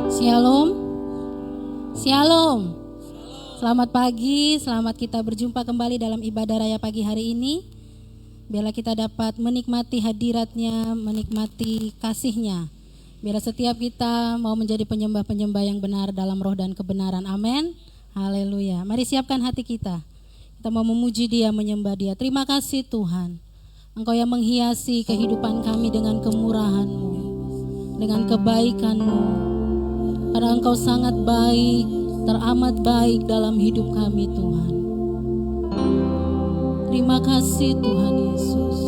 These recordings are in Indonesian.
Shalom. Shalom. Selamat pagi, selamat kita berjumpa kembali dalam ibadah raya pagi hari ini. Biarlah kita dapat menikmati hadiratnya, menikmati kasihnya. Biarlah setiap kita mau menjadi penyembah-penyembah yang benar dalam roh dan kebenaran. Amin. Haleluya. Mari siapkan hati kita. Kita mau memuji Dia, menyembah Dia. Terima kasih Tuhan. Engkau yang menghiasi kehidupan kami dengan kemurahan-Mu, dengan kebaikan-Mu. Karena Engkau sangat baik, teramat baik dalam hidup kami Tuhan. Terima kasih Tuhan Yesus.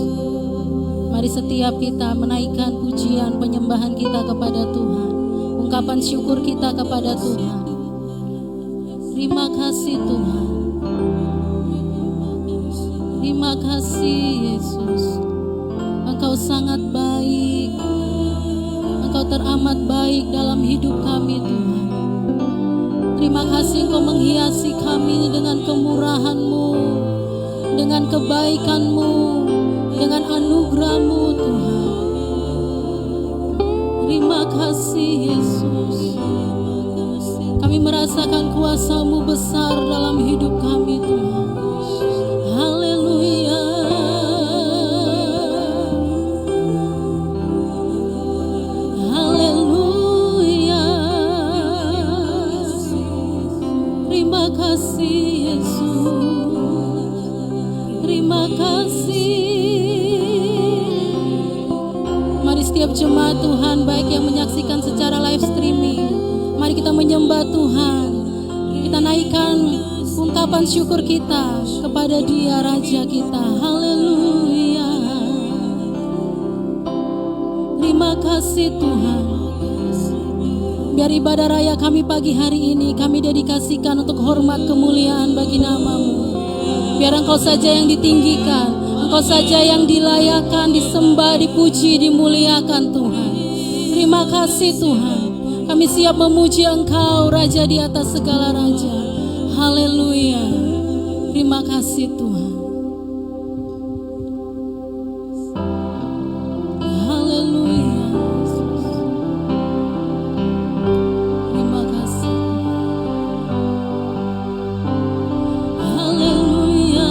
Mari setiap kita menaikkan pujian penyembahan kita kepada Tuhan, ungkapan syukur kita kepada Tuhan. Terima kasih Tuhan. Terima kasih Yesus. Engkau sangat baik. Engkau teramat baik dalam hidup kami Tuhan. Terima kasih Engkau menghiasi kami dengan kemurahan-Mu, dengan kebaikan-Mu, dengan anugerah-Mu Tuhan. Terima kasih Yesus. Kami merasakan kuasa-Mu besar dalam hidup kami Tuhan. Haleluya. Haleluya. Terima kasih Yesus. Terima kasih. Mari setiap jemaat Tuhan, baik yang menyaksikan secara live streaming, mari kita menyembah Tuhan. Kita naikkan ungkapan syukur kita kepada Dia, Raja kita. Haleluya. Terima kasih Tuhan. Biar ibadah raya kami pagi hari ini kami dedikasikan untuk hormat kemuliaan bagi nama-Mu. Biar Engkau saja yang ditinggikan, Engkau saja yang dilayakan, disembah, dipuji, dimuliakan Tuhan. Terima kasih Tuhan. Kami siap memuji Engkau, Raja di atas segala raja. Haleluya. Terima kasih Tuhan. Haleluya. Terima kasih. Haleluya.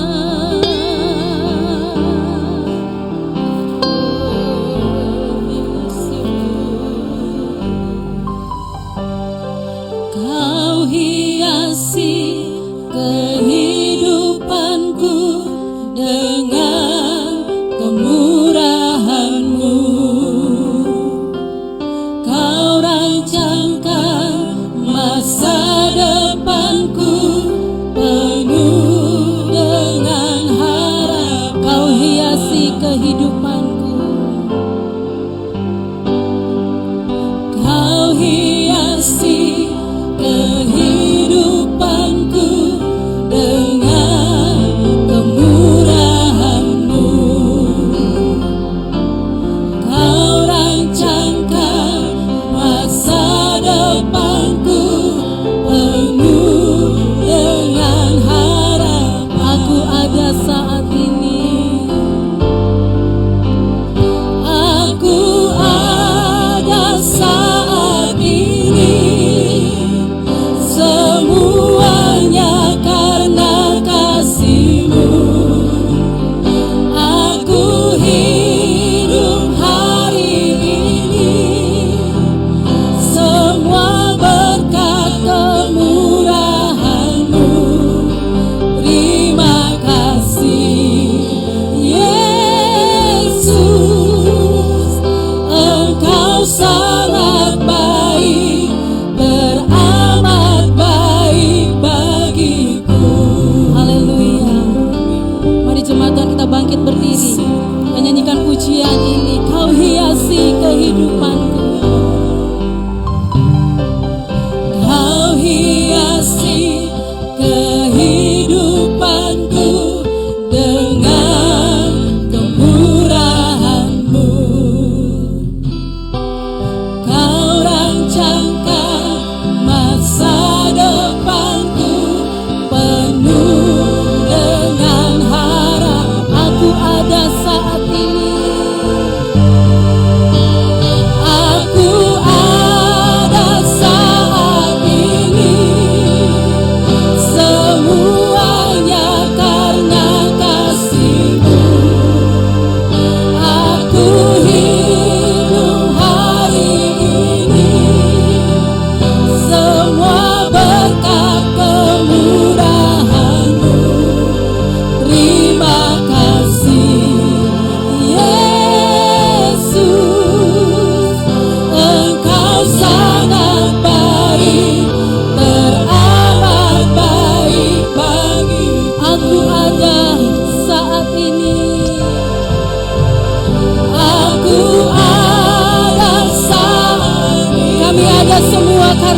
Kau hiasi kehidupanku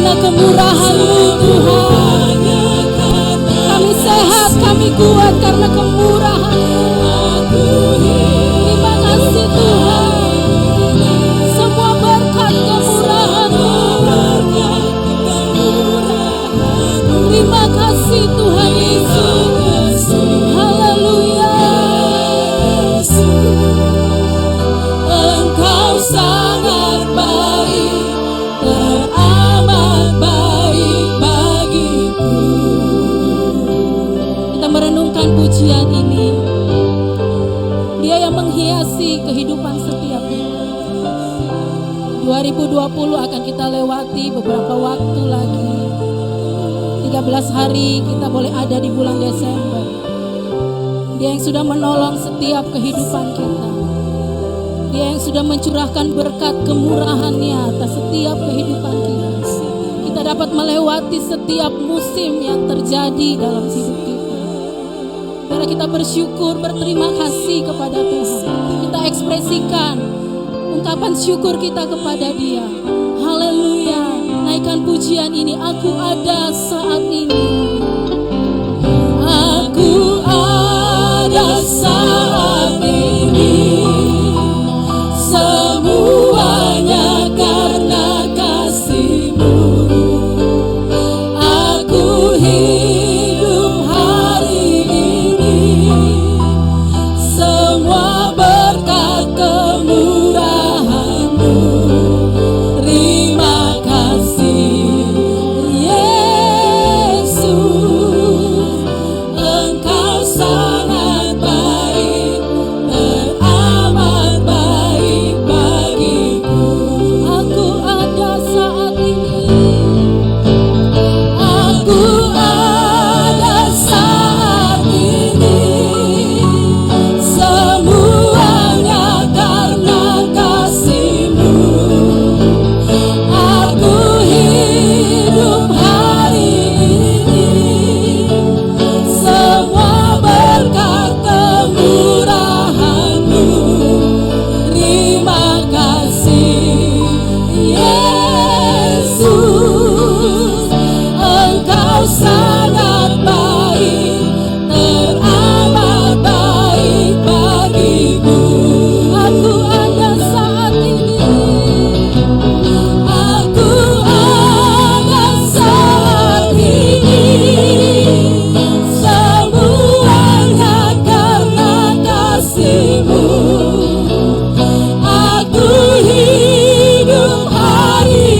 karena kemurahan-Mu Tuhan. Kami sehat, kami kuat karena kemurahan-Mu. Terima kasih Tuhan. Semua berkat kemurahan-Mu. Terima kasih Tuhan Yesus. Haleluya. Engkau sangat baik, teramat baik bagiku. Kita merenungkan pujian ini. Dia yang menghiasi kehidupan setiap kita. 2020 akan kita lewati beberapa waktu lagi. 13 hari kita boleh ada di bulan Desember. Dia yang sudah menolong setiap kehidupan kita. Dia yang sudah mencurahkan berkat kemurahan-Nya atas setiap kehidupan kita. Kita dapat melewati setiap musim yang terjadi dalam hidup kita. Biarlah kita bersyukur, berterima kasih kepada Tuhan. Kita ekspresikan ungkapan syukur kita kepada Dia. Haleluya. Naikkan pujian ini. Aku ada saat ini. Aku ada saat ini. Semuanya karena kasih-Mu. Aku hidup hari ini. Semua berkat kemurahan-Mu. Terima kasih Yesus. Engkau sangat baik, teramat baik bagiku. Aku ada saat ini. Aku ada saat ini. Semuanya karena kasih-Mu. Aku hidup hari ini. Semua berkat kemurahan-Mu. Terima kasih Yesus. Engkau sangat baik, teramat baik bagiku. Aku ada saat ini. Aku ada saat ini. Semuanya karena kasih-Mu. Aku hidup hari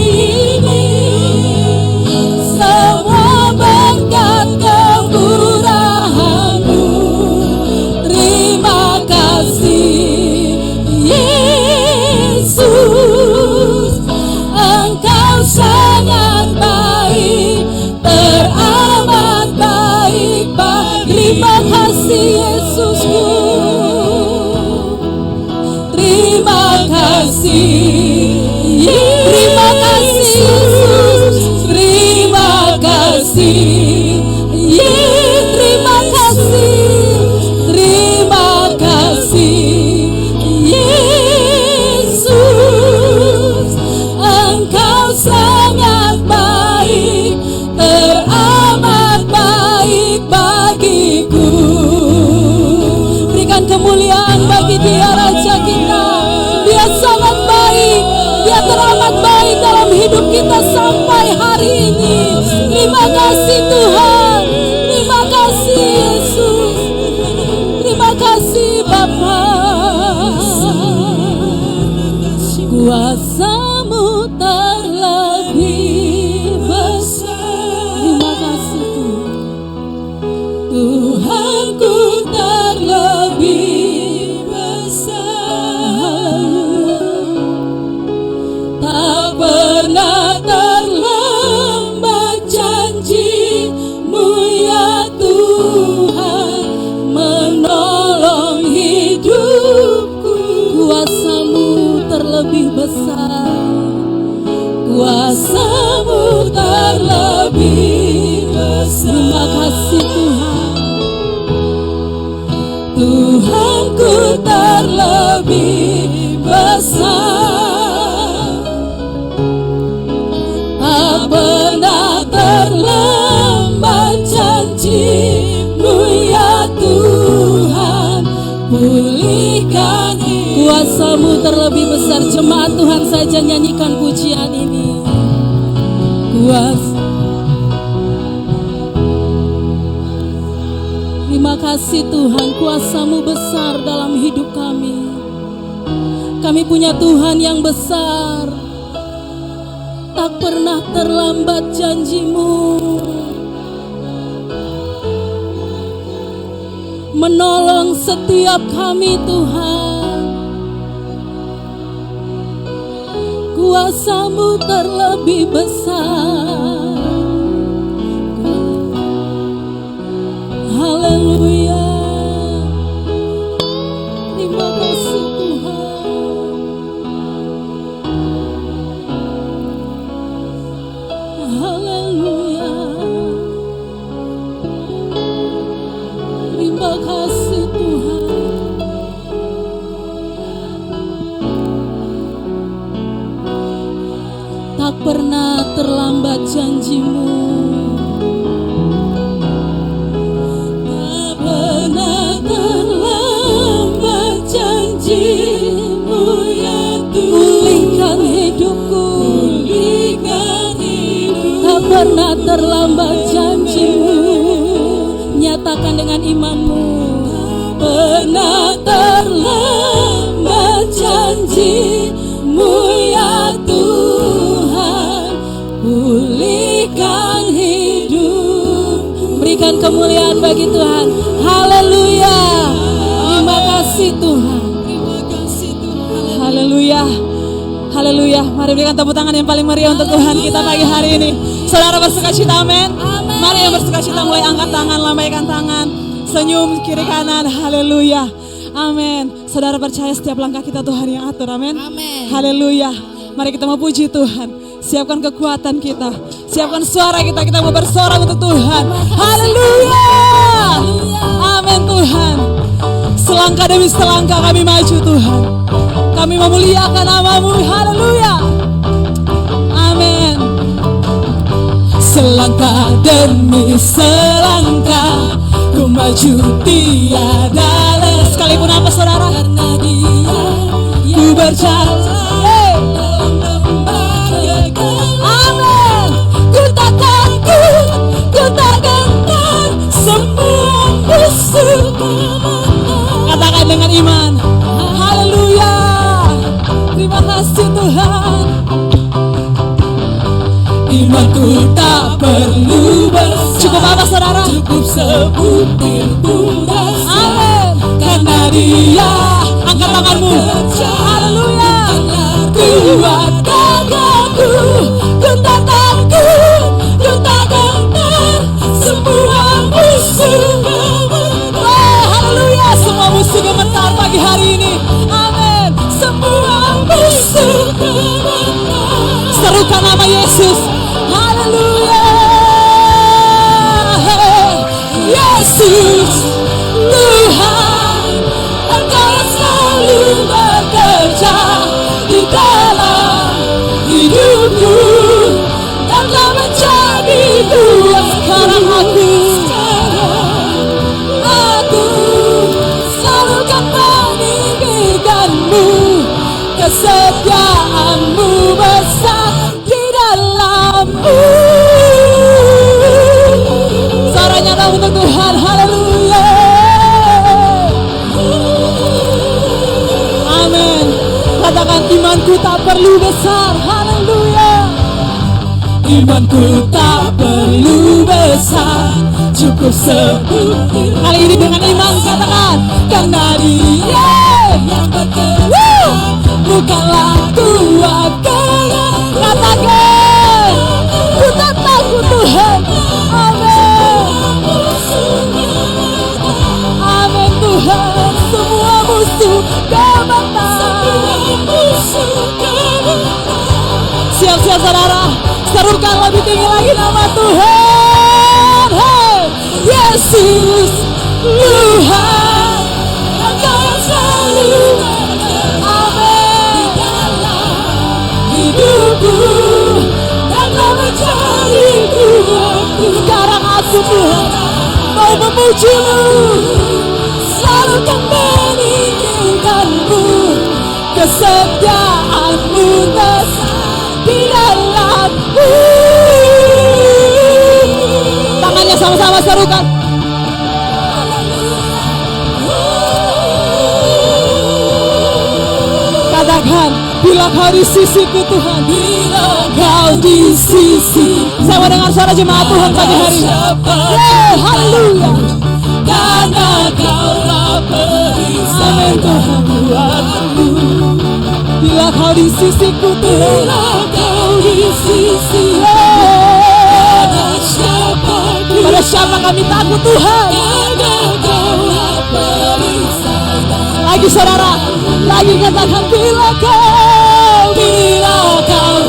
ini. Semua berkat kemurahan-Mu. Terima kasih Yesus. Engkau sangat baik, teramat baik bagiku. Terima kasih Yesusku. Terima kasih. Terima kasih Yesus. Terima kasih. Terima kasih. Terima kasih Yesus. Engkau sangat baik, teramat baik bagiku. Berikan kemuliaan bagi Dia, Raja kita. Dia sangat baik, Dia teramat baik dalam hidup kita sampai hari ini. Terima kasih Tuhan. Terima kasih Yesus. Terima kasih Bapa. Kuasa-Mu terlebih besar. Terima kasih Tuhan. Tuhanku terlebih besar. Tak pernah terlambat janji-Mu ya Tuhan, menolong hidupku. Kuasa-Mu terlebih besar. Kuasa-Mu terlebih besar. Terima kasih Tuhan. Tuhanku terlebih besar. Tak Kuasa-Mu terlebih besar. Jemaat Tuhan saja nyanyikan pujian ini. Terima kasih Tuhan, kuasa-Mu besar dalam hidup kami. Kami punya Tuhan yang besar. Tak pernah terlambat janji-Mu. Menolong setiap kami Tuhan. Kuasa-Mu terlebih besar. Haleluya. Terima kasih Tuhan. Haleluya. Terima kasih Tuhan. Tak pernah terlambat janji-Mu. Tak pernah terlambat janji-Mu ya Tuhan. Pulihkan hidupku. Tak pernah terlambat janji-Mu. Nyatakan dengan imanmu. Pernah terlambat janji-Mu ya Tuhan. Pulihkan hidup. Berikan kemuliaan bagi Tuhan. Haleluya. Terima kasih Tuhan. Haleluya. Haleluya. Mari berikan tepuk tangan yang paling meriah untuk Tuhan kita pagi hari ini. Saudara bersukacita, amin. Mari yang bersukacita mulai angkat tangan, lambaikan tangan, senyum kiri kanan. Haleluya. Amin. Saudara percaya setiap langkah kita Tuhan yang atur, amin. Haleluya. Mari kita mau puji Tuhan. Siapkan kekuatan kita, siapkan suara kita mau bersorak untuk Tuhan. Haleluya. Amin Tuhan. Selangkah demi selangkah kami maju Tuhan. Kami memuliakan nama-Mu. Haleluya. Amin. Selangkah demi selangkah ku maju tiada lelah. Sekalipun apa saudara? Karena Dia ku berjalan. Amin. Ku tak takut, ku tak gentar, semua musuh. Katakan dengan iman. Haleluya. Terima kasih Tuhan. Imanku tak perlu bersah. Cukup apa saudara? Cukup sebutir tugas. Amin. Karena Dia. Angkat tanganmu. Haleluya. Kuat gagahku. Ku tak takut, ku tak gentar, semua musuh gemetar. Haleluya. Semua musuh gemetar pagi hari ini. Amin. Semua musuh gemetar. Serukan nama Yesus. Haleluya. Yesus Tuhan, Engkau selalu bekerja di dalam hidupku dan telah menjadi Tuhan. Sekarang aku selalu akan meninggikan-Mu. Kesetiaan-Mu besar di dalam-Mu. Suaranya dong untuk Tuhan. Haleluya. Amin. Katakan imanku tak perlu besar. Haleluya. Imanku tak perlu besar, cukup sebutir. Kali ini dengan iman katakan. Karena Dia yang bekerja, bukanlah kuat gaya. Katakan, ku tak takut Tuhan. Amin. Amin Tuhan. Semua musuh gemetar. Siap-siap saudara. Serukan lebih tinggi lagi nama Tuhan. Hey, Yesus Tuhan, Engkau selalu. Amin. Hidupku dan telah menjadi Tuhanku. Sekarang aku Tuhan mau memuji-Mu, selalu kan meninggikan-Mu. kesetiaan-Mu di dalamku. Tangannya sama-sama serukan. Katakan, bila Kau di sisiku Tuhan, bila Kau di sisi. Saya mau dengar suara jemaat Tuhan pagi hari ini. Haleluya. Karena Kaulah perisai Tuhan buatku. Bila Kau di sisiku Tuhan, bila Kau di sisi. Pada siapa kami takut Tuhan? Karena Kaulah perisai. Lagi saudara, lagi katakan, bila Kau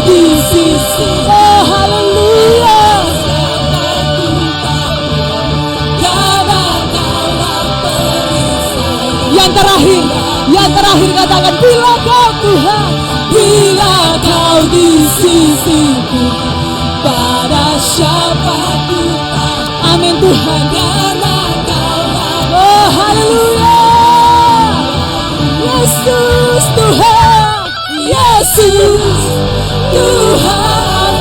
di sisi. Oh haleluya. Yang terakhir katakan, bila Kau Tuhan, bila Kau di sisiku, pada siapa ku takut. Amin Tuhan. Karena Kaulah. Oh haleluya. Yesus Tuhan, Yesus Tuhan,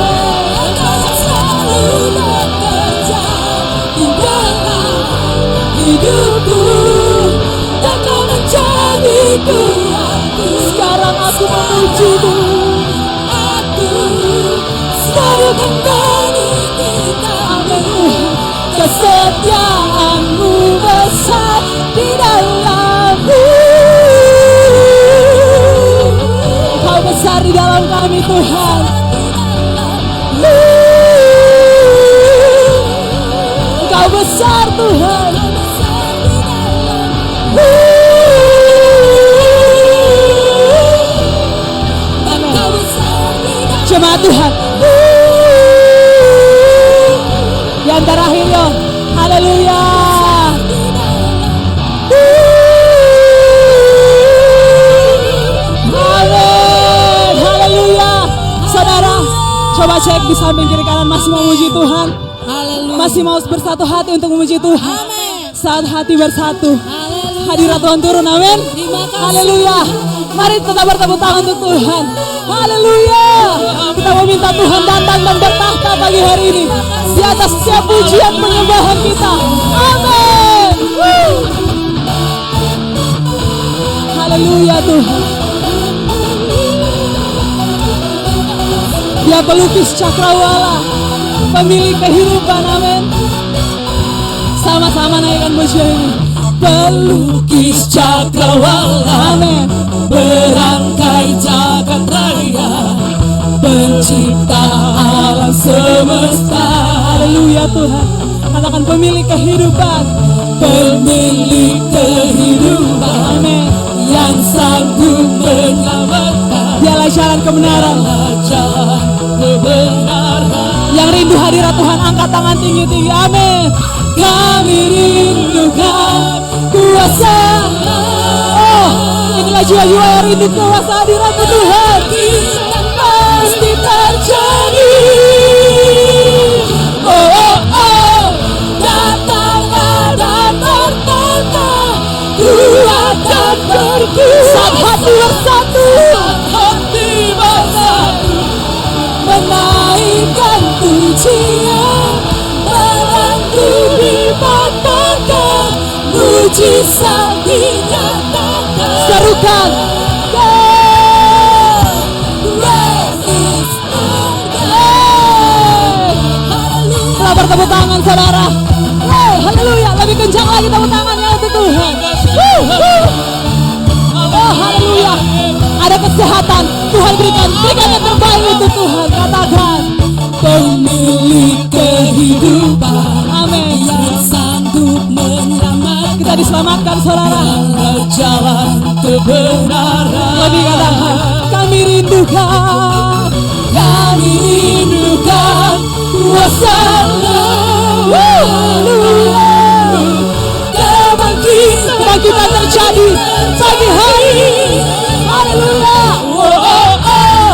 Kau selalu bekerja di dalam hidupku. Dan Kau menjadi Tuhanku. Sekarang aku memuji-Mu. Aku serukan meninggikan-Mu. Kesetiaan-Mu besar di dalamku. Kau besar di dalam kami Tuhan. Kau besar Tuhan. Jemaat Tuhan. Yang terakhir yo. Haleluya. Amin. Haleluya. Saudara, coba cek di samping kiri kanan, masih mau memuji Tuhan? Haleluya. Masih mau bersatu hati untuk memuji Tuhan? Amin. Saat hati bersatu, hadirat Tuhan turun. Amin. Haleluya. Mari tetap bertepuk tangan untuk Tuhan. Haleluya. Kita meminta Tuhan datang dan bertahta pagi hari ini di atas setiap pujian penyembahan kita. Amin. Haleluya Tuhan. Dia pelukis cakrawala, pemilik kehidupan. Amin. Sama-sama naikkan pujian ini. Pelukis cakrawala, amin. Berangkai jagat raya, pencipta alam semesta. Haleluya Tuhan. Katakan, pemilik kehidupan. Pemilik kehidupan, amin. Yang sanggup menyelamatkan. Dialah jalan kebenaran. Jalan kebenaran. Yang rindu hadirat Tuhan, angkat tangan tinggi-tinggi. Amin. Kami rindukan kuasa. Oh, inilah jiwa-jiwa yang rindu kuasa hadirat Tuhan. Pasti terjadi. Oh, oh, oh. Datanglah dan bertata. Kuat dan berkuasa. Saat hati bersatu. Hati bersatu. Menaikkan pujian. Melantu dipaparkan. Mujizat dinyatakan. Serukan. Telah bertepuk tangan saudara. Haleluya. Lebih kencang lagi tepuk tangannya untuk Tuhan. Oh haleluya. Ada kesehatan Tuhan berikan. Berikan yang terbaik untuk Tuhan. Katakan, pemilik kehidupan. Amin. Yang sanggup menyelamatkan. Kita diselamatkan saudara. Jalan kebenaran. Lebih katakan, kami rindukan. Kami rindukan kuasa-Mu. Haleluya. Kebangkitan terjadi pagi hari. Haleluya. Oh, oh, oh.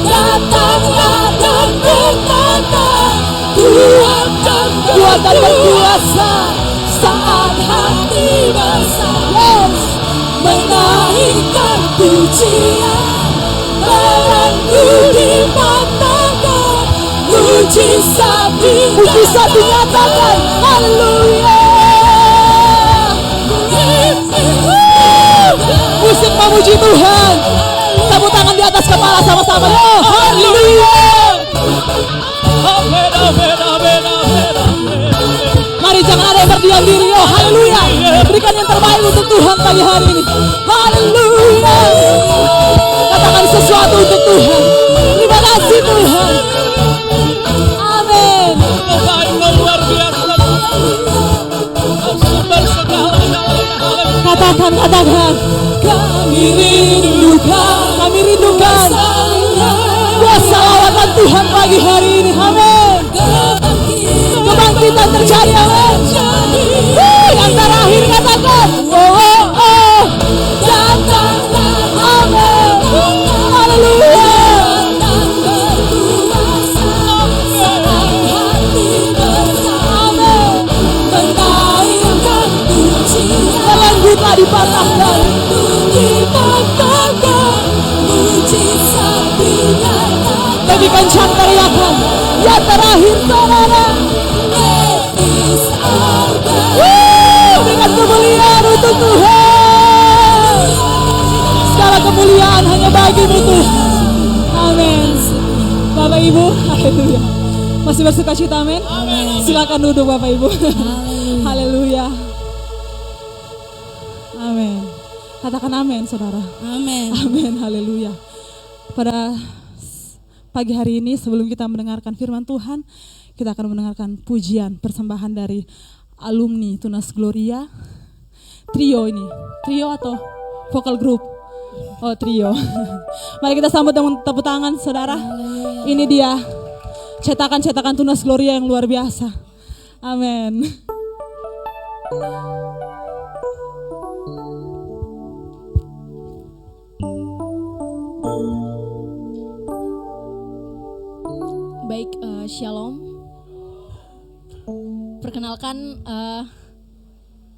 Datanglah dan bertata. Kuat dan berkuasa. Saat hati bersatu. Menaikkan pujian. mujizat dinyatakan. Haleluya. Musik memuji Tuhan. Tepuk tangan di atas kepala sama-sama. Oh, haleluya. Amin, amin, amin, amin. Mari jangan ada yang berdiam diri. Oh, haleluya. Berikan yang terbaik untuk Tuhan pagi hari ini. Haleluya. Katakan sesuatu untuk Tuhan. Terima kasih Tuhan. Amin. Engkau luar biasa. Sumber segala-galanya. Katakan. Kami rindukan kuasa lawatan Tuhan pagi hari ini. Amin. Kebangkitan terjadi. Amin. Yang terakhir katakan. Oh. Datanglah. Amin. Haleluya. Belenggu dipatahkan. Lebih kencang teriakan. Yang terakhir saudara. Dengan kemuliaan untuk Tuhan. Segala kemuliaan hanya bagi-Mu Tuhan. Amin. Bapak Ibu, haleluya. Masih bersuka cita, amin? Silakan duduk Bapak Ibu. Haleluya. Amin. Katakan amin saudara. Amin. Amin, haleluya. Pada pagi hari ini sebelum kita mendengarkan firman Tuhan, kita akan mendengarkan pujian persembahan dari alumni Tunas Gloria. Trio ini, trio atau vokal group? Oh, trio. Mari kita sambut dengan tepuk tangan saudara. Ini dia cetakan-cetakan Tunas Gloria yang luar biasa. Amin. Baik, shalom. Perkenalkan,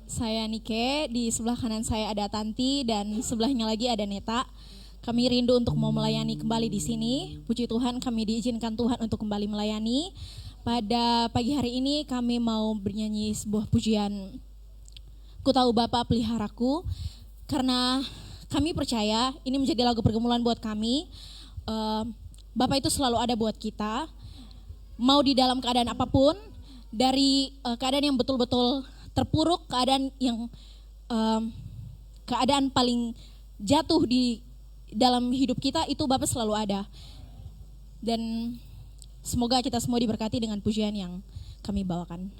saya Nike, di sebelah kanan saya ada Tanti dan sebelahnya lagi ada Neta. Kami rindu untuk mau melayani kembali di sini. Puji Tuhan, kami diizinkan Tuhan untuk kembali melayani. Pada pagi hari ini kami mau bernyanyi sebuah pujian Ku Tahu Bapa Peliharaku, karena kami percaya ini menjadi lagu pergumulan buat kami. Bapa itu selalu ada buat kita, mau di dalam keadaan apapun, dari keadaan yang betul-betul terpuruk, keadaan yang keadaan paling jatuh di dalam hidup kita, itu Bapa selalu ada. Dan semoga kita semua diberkati dengan pujian yang kami bawakan.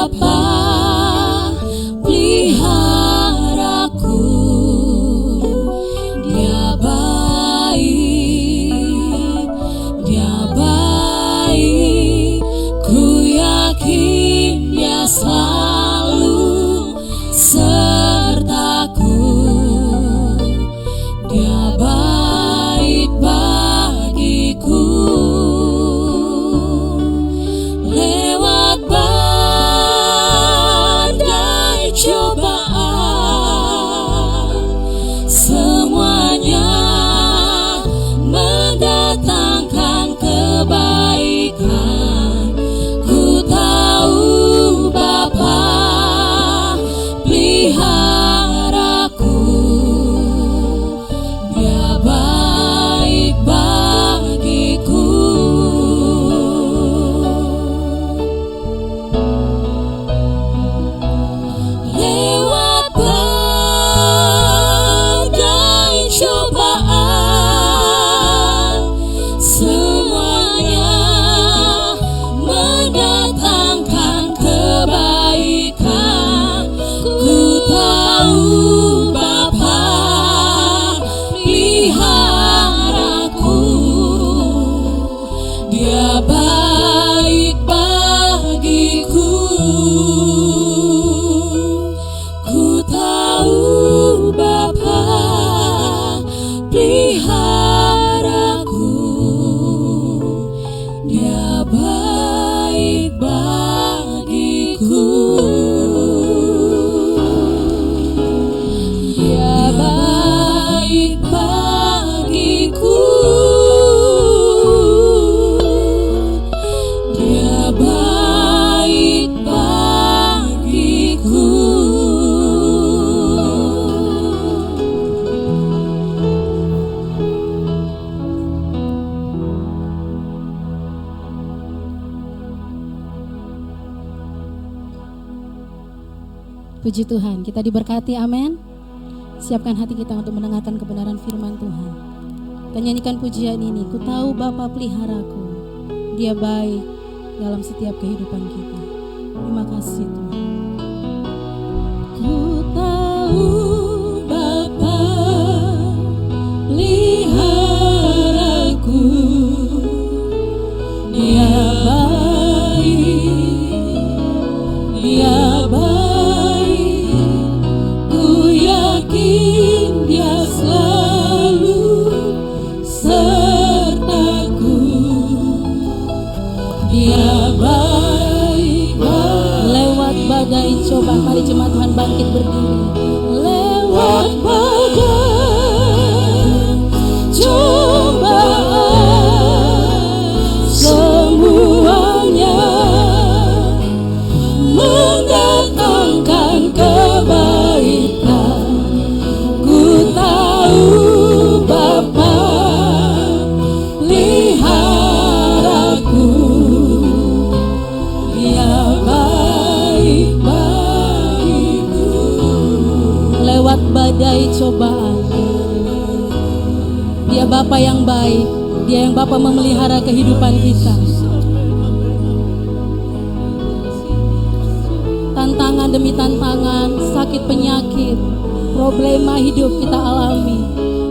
Bapa peliharaku, Dia baik, Dia baik, ku yakin Dia selalu sertaku, Dia baik bagiku. Lewat badai cobaan, semuanya mendatangkan kebaikan. Ku tahu Bapa peliharaku, Dia baik bagiku. Lewat badai cobaan, semuanya mendatangkan kebaikan. Ku tahu Bapa peliharaku, Dia baik bagiku. Ku tahu Bapa peliharaku, Dia baik bagiku. Dia baik bagiku, Dia baik bagiku. Puji Tuhan, kita diberkati, amin. Siapkan hati kita untuk mendengarkan kebenaran firman Tuhan. Kita nyanyikan pujian ini, ku tahu Bapa peliharaku, Dia baik dalam setiap kehidupan kita. Terima kasih Tuhan. Ku tahu Bapa peliharaku, Dia baik, Dia baik, ku yakin Dia selalu sertaku, Dia baik, lewat badai cobaan. Mari jemaat Tuhan bangkit berdiri. Lewat badai cobaan, semuanya mendatangkan kebaikan. Ku tahu Bapa peliharaku, Dia baik bagiku. Lewat badai cobaan, Dia Bapa yang baik, Dia yang Bapa memelihara kehidupan kita. Tantangan demi tantangan, sakit penyakit, problema hidup kita alami,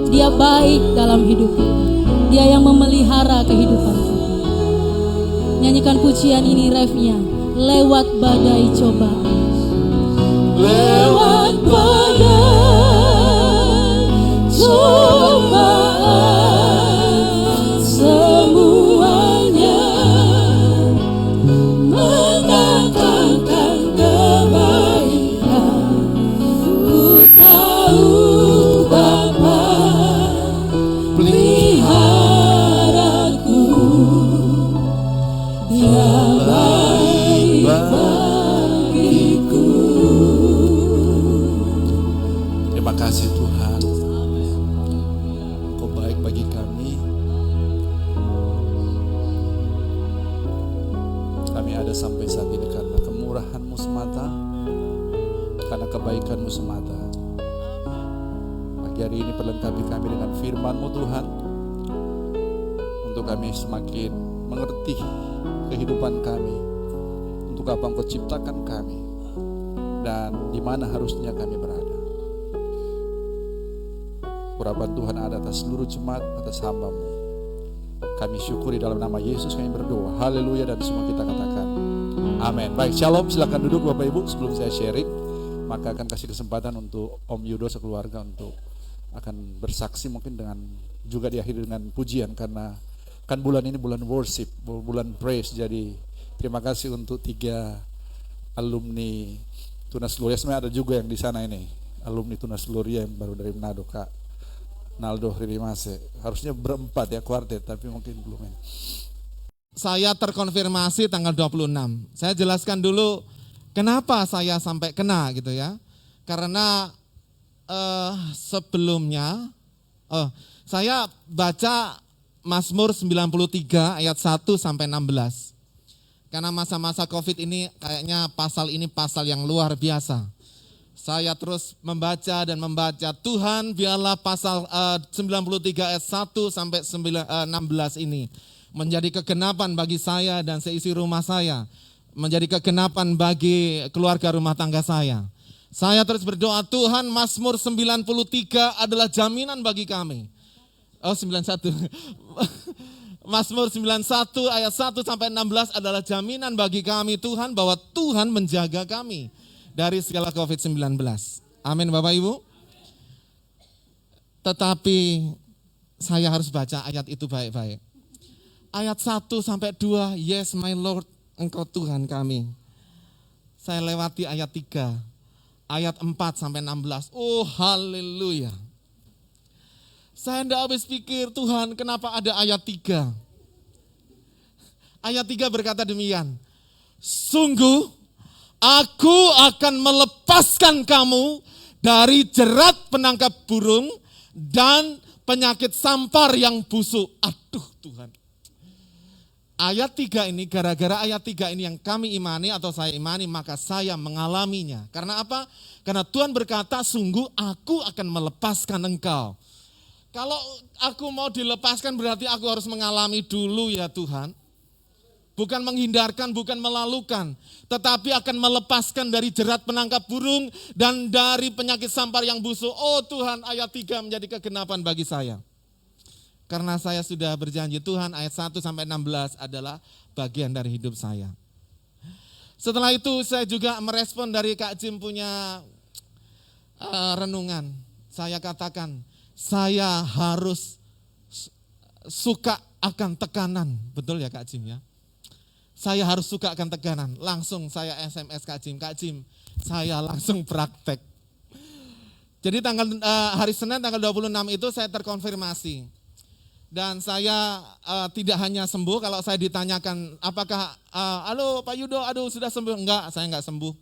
Dia baik dalam hidup kita. Dia yang memelihara kehidupan kita. Nyanyikan pujian ini refnya, lewat badai cobaan. Lewat badai cobaan, semuanya mendatangkan kebaikan. Ku tahu Bapa peliharaku, Dia baik bagiku. Terima kasih Tuhan, Engkau baik bagi kami. Kami ada sampai saat ini karena kemurahan-Mu semata, karena kebaikan-Mu semata. Pagi hari ini perlengkapi kami dengan firman-Mu Tuhan, untuk kami semakin mengerti kehidupan kami, untuk untuk apa Engkau ciptakan kami dan di mana harusnya kami berada. Urapan Tuhan ada atas seluruh jemaat, atas hamba-Mu. Kami syukuri dalam nama Yesus kami berdoa. Haleluya, dan semua kita katakan amin. Baik, shalom, silakan duduk Bapak Ibu. Sebelum saya sharing, maka akan kasih kesempatan untuk Om Yudo sekeluarga untuk akan bersaksi mungkin dengan juga diakhiri dengan pujian, karena kan bulan ini bulan worship, bulan praise. Jadi terima kasih untuk 3 alumni Tunas Gloria. Sebenarnya ada juga yang di sana ini, alumni Tunas Gloria yang baru dari Manado, Kak Naldo Ririmase. Harusnya berempat ya, kuartet, tapi mungkin belum ini. Saya terkonfirmasi tanggal 26. Saya jelaskan dulu kenapa saya sampai kena gitu ya. Karena sebelumnya saya baca Mazmur 93 ayat 1 sampai 16. Karena masa-masa Covid ini kayaknya pasal ini pasal yang luar biasa. Saya terus membaca dan membaca. Tuhan, biarlah pasal 93 ayat 1 sampai 16 ini menjadi kegenapan bagi saya dan seisi rumah saya. Menjadi kegenapan bagi keluarga rumah tangga saya. Saya terus berdoa, Tuhan, Mazmur 93 adalah jaminan bagi kami. Oh, 91. Mazmur 91 ayat 1 sampai 16 adalah jaminan bagi kami, Tuhan, bahwa Tuhan menjaga kami dari segala COVID-19. Amin Bapak Ibu. Tetapi saya harus baca ayat itu baik-baik. Ayat 1 sampai 2, yes my Lord, Engkau Tuhan kami. Saya lewati ayat 3, ayat 4 sampai 16. Oh haleluya. Saya tidak habis pikir, Tuhan kenapa ada ayat 3. Ayat 3 berkata demikian. Sungguh aku akan melepaskan kamu dari jerat penangkap burung dan penyakit sampar yang busuk. Aduh Tuhan. Ayat 3 ini, gara-gara ayat 3 ini yang kami imani atau saya imani, maka saya mengalaminya. Karena apa? Karena Tuhan berkata, sungguh aku akan melepaskan engkau. Kalau aku mau dilepaskan berarti aku harus mengalami dulu ya Tuhan. Bukan menghindarkan, bukan melalukan, tetapi akan melepaskan dari jerat penangkap burung dan dari penyakit sampar yang busuk. Oh Tuhan, ayat 3 menjadi kegenapan bagi saya. Karena saya sudah berjanji, Tuhan, ayat 1 sampai 16 adalah bagian dari hidup saya. Setelah itu saya juga merespon dari Kak Jim punya renungan. Saya katakan, saya harus suka akan tekanan. Betul ya Kak Jim ya? Saya harus suka akan tekanan. Langsung saya SMS Kak Jim, saya langsung praktek. Jadi hari Senin tanggal 26 itu saya terkonfirmasi. Dan saya tidak hanya sembuh, kalau saya ditanyakan apakah, halo Pak Yudo, aduh sudah sembuh. Enggak, saya enggak sembuh.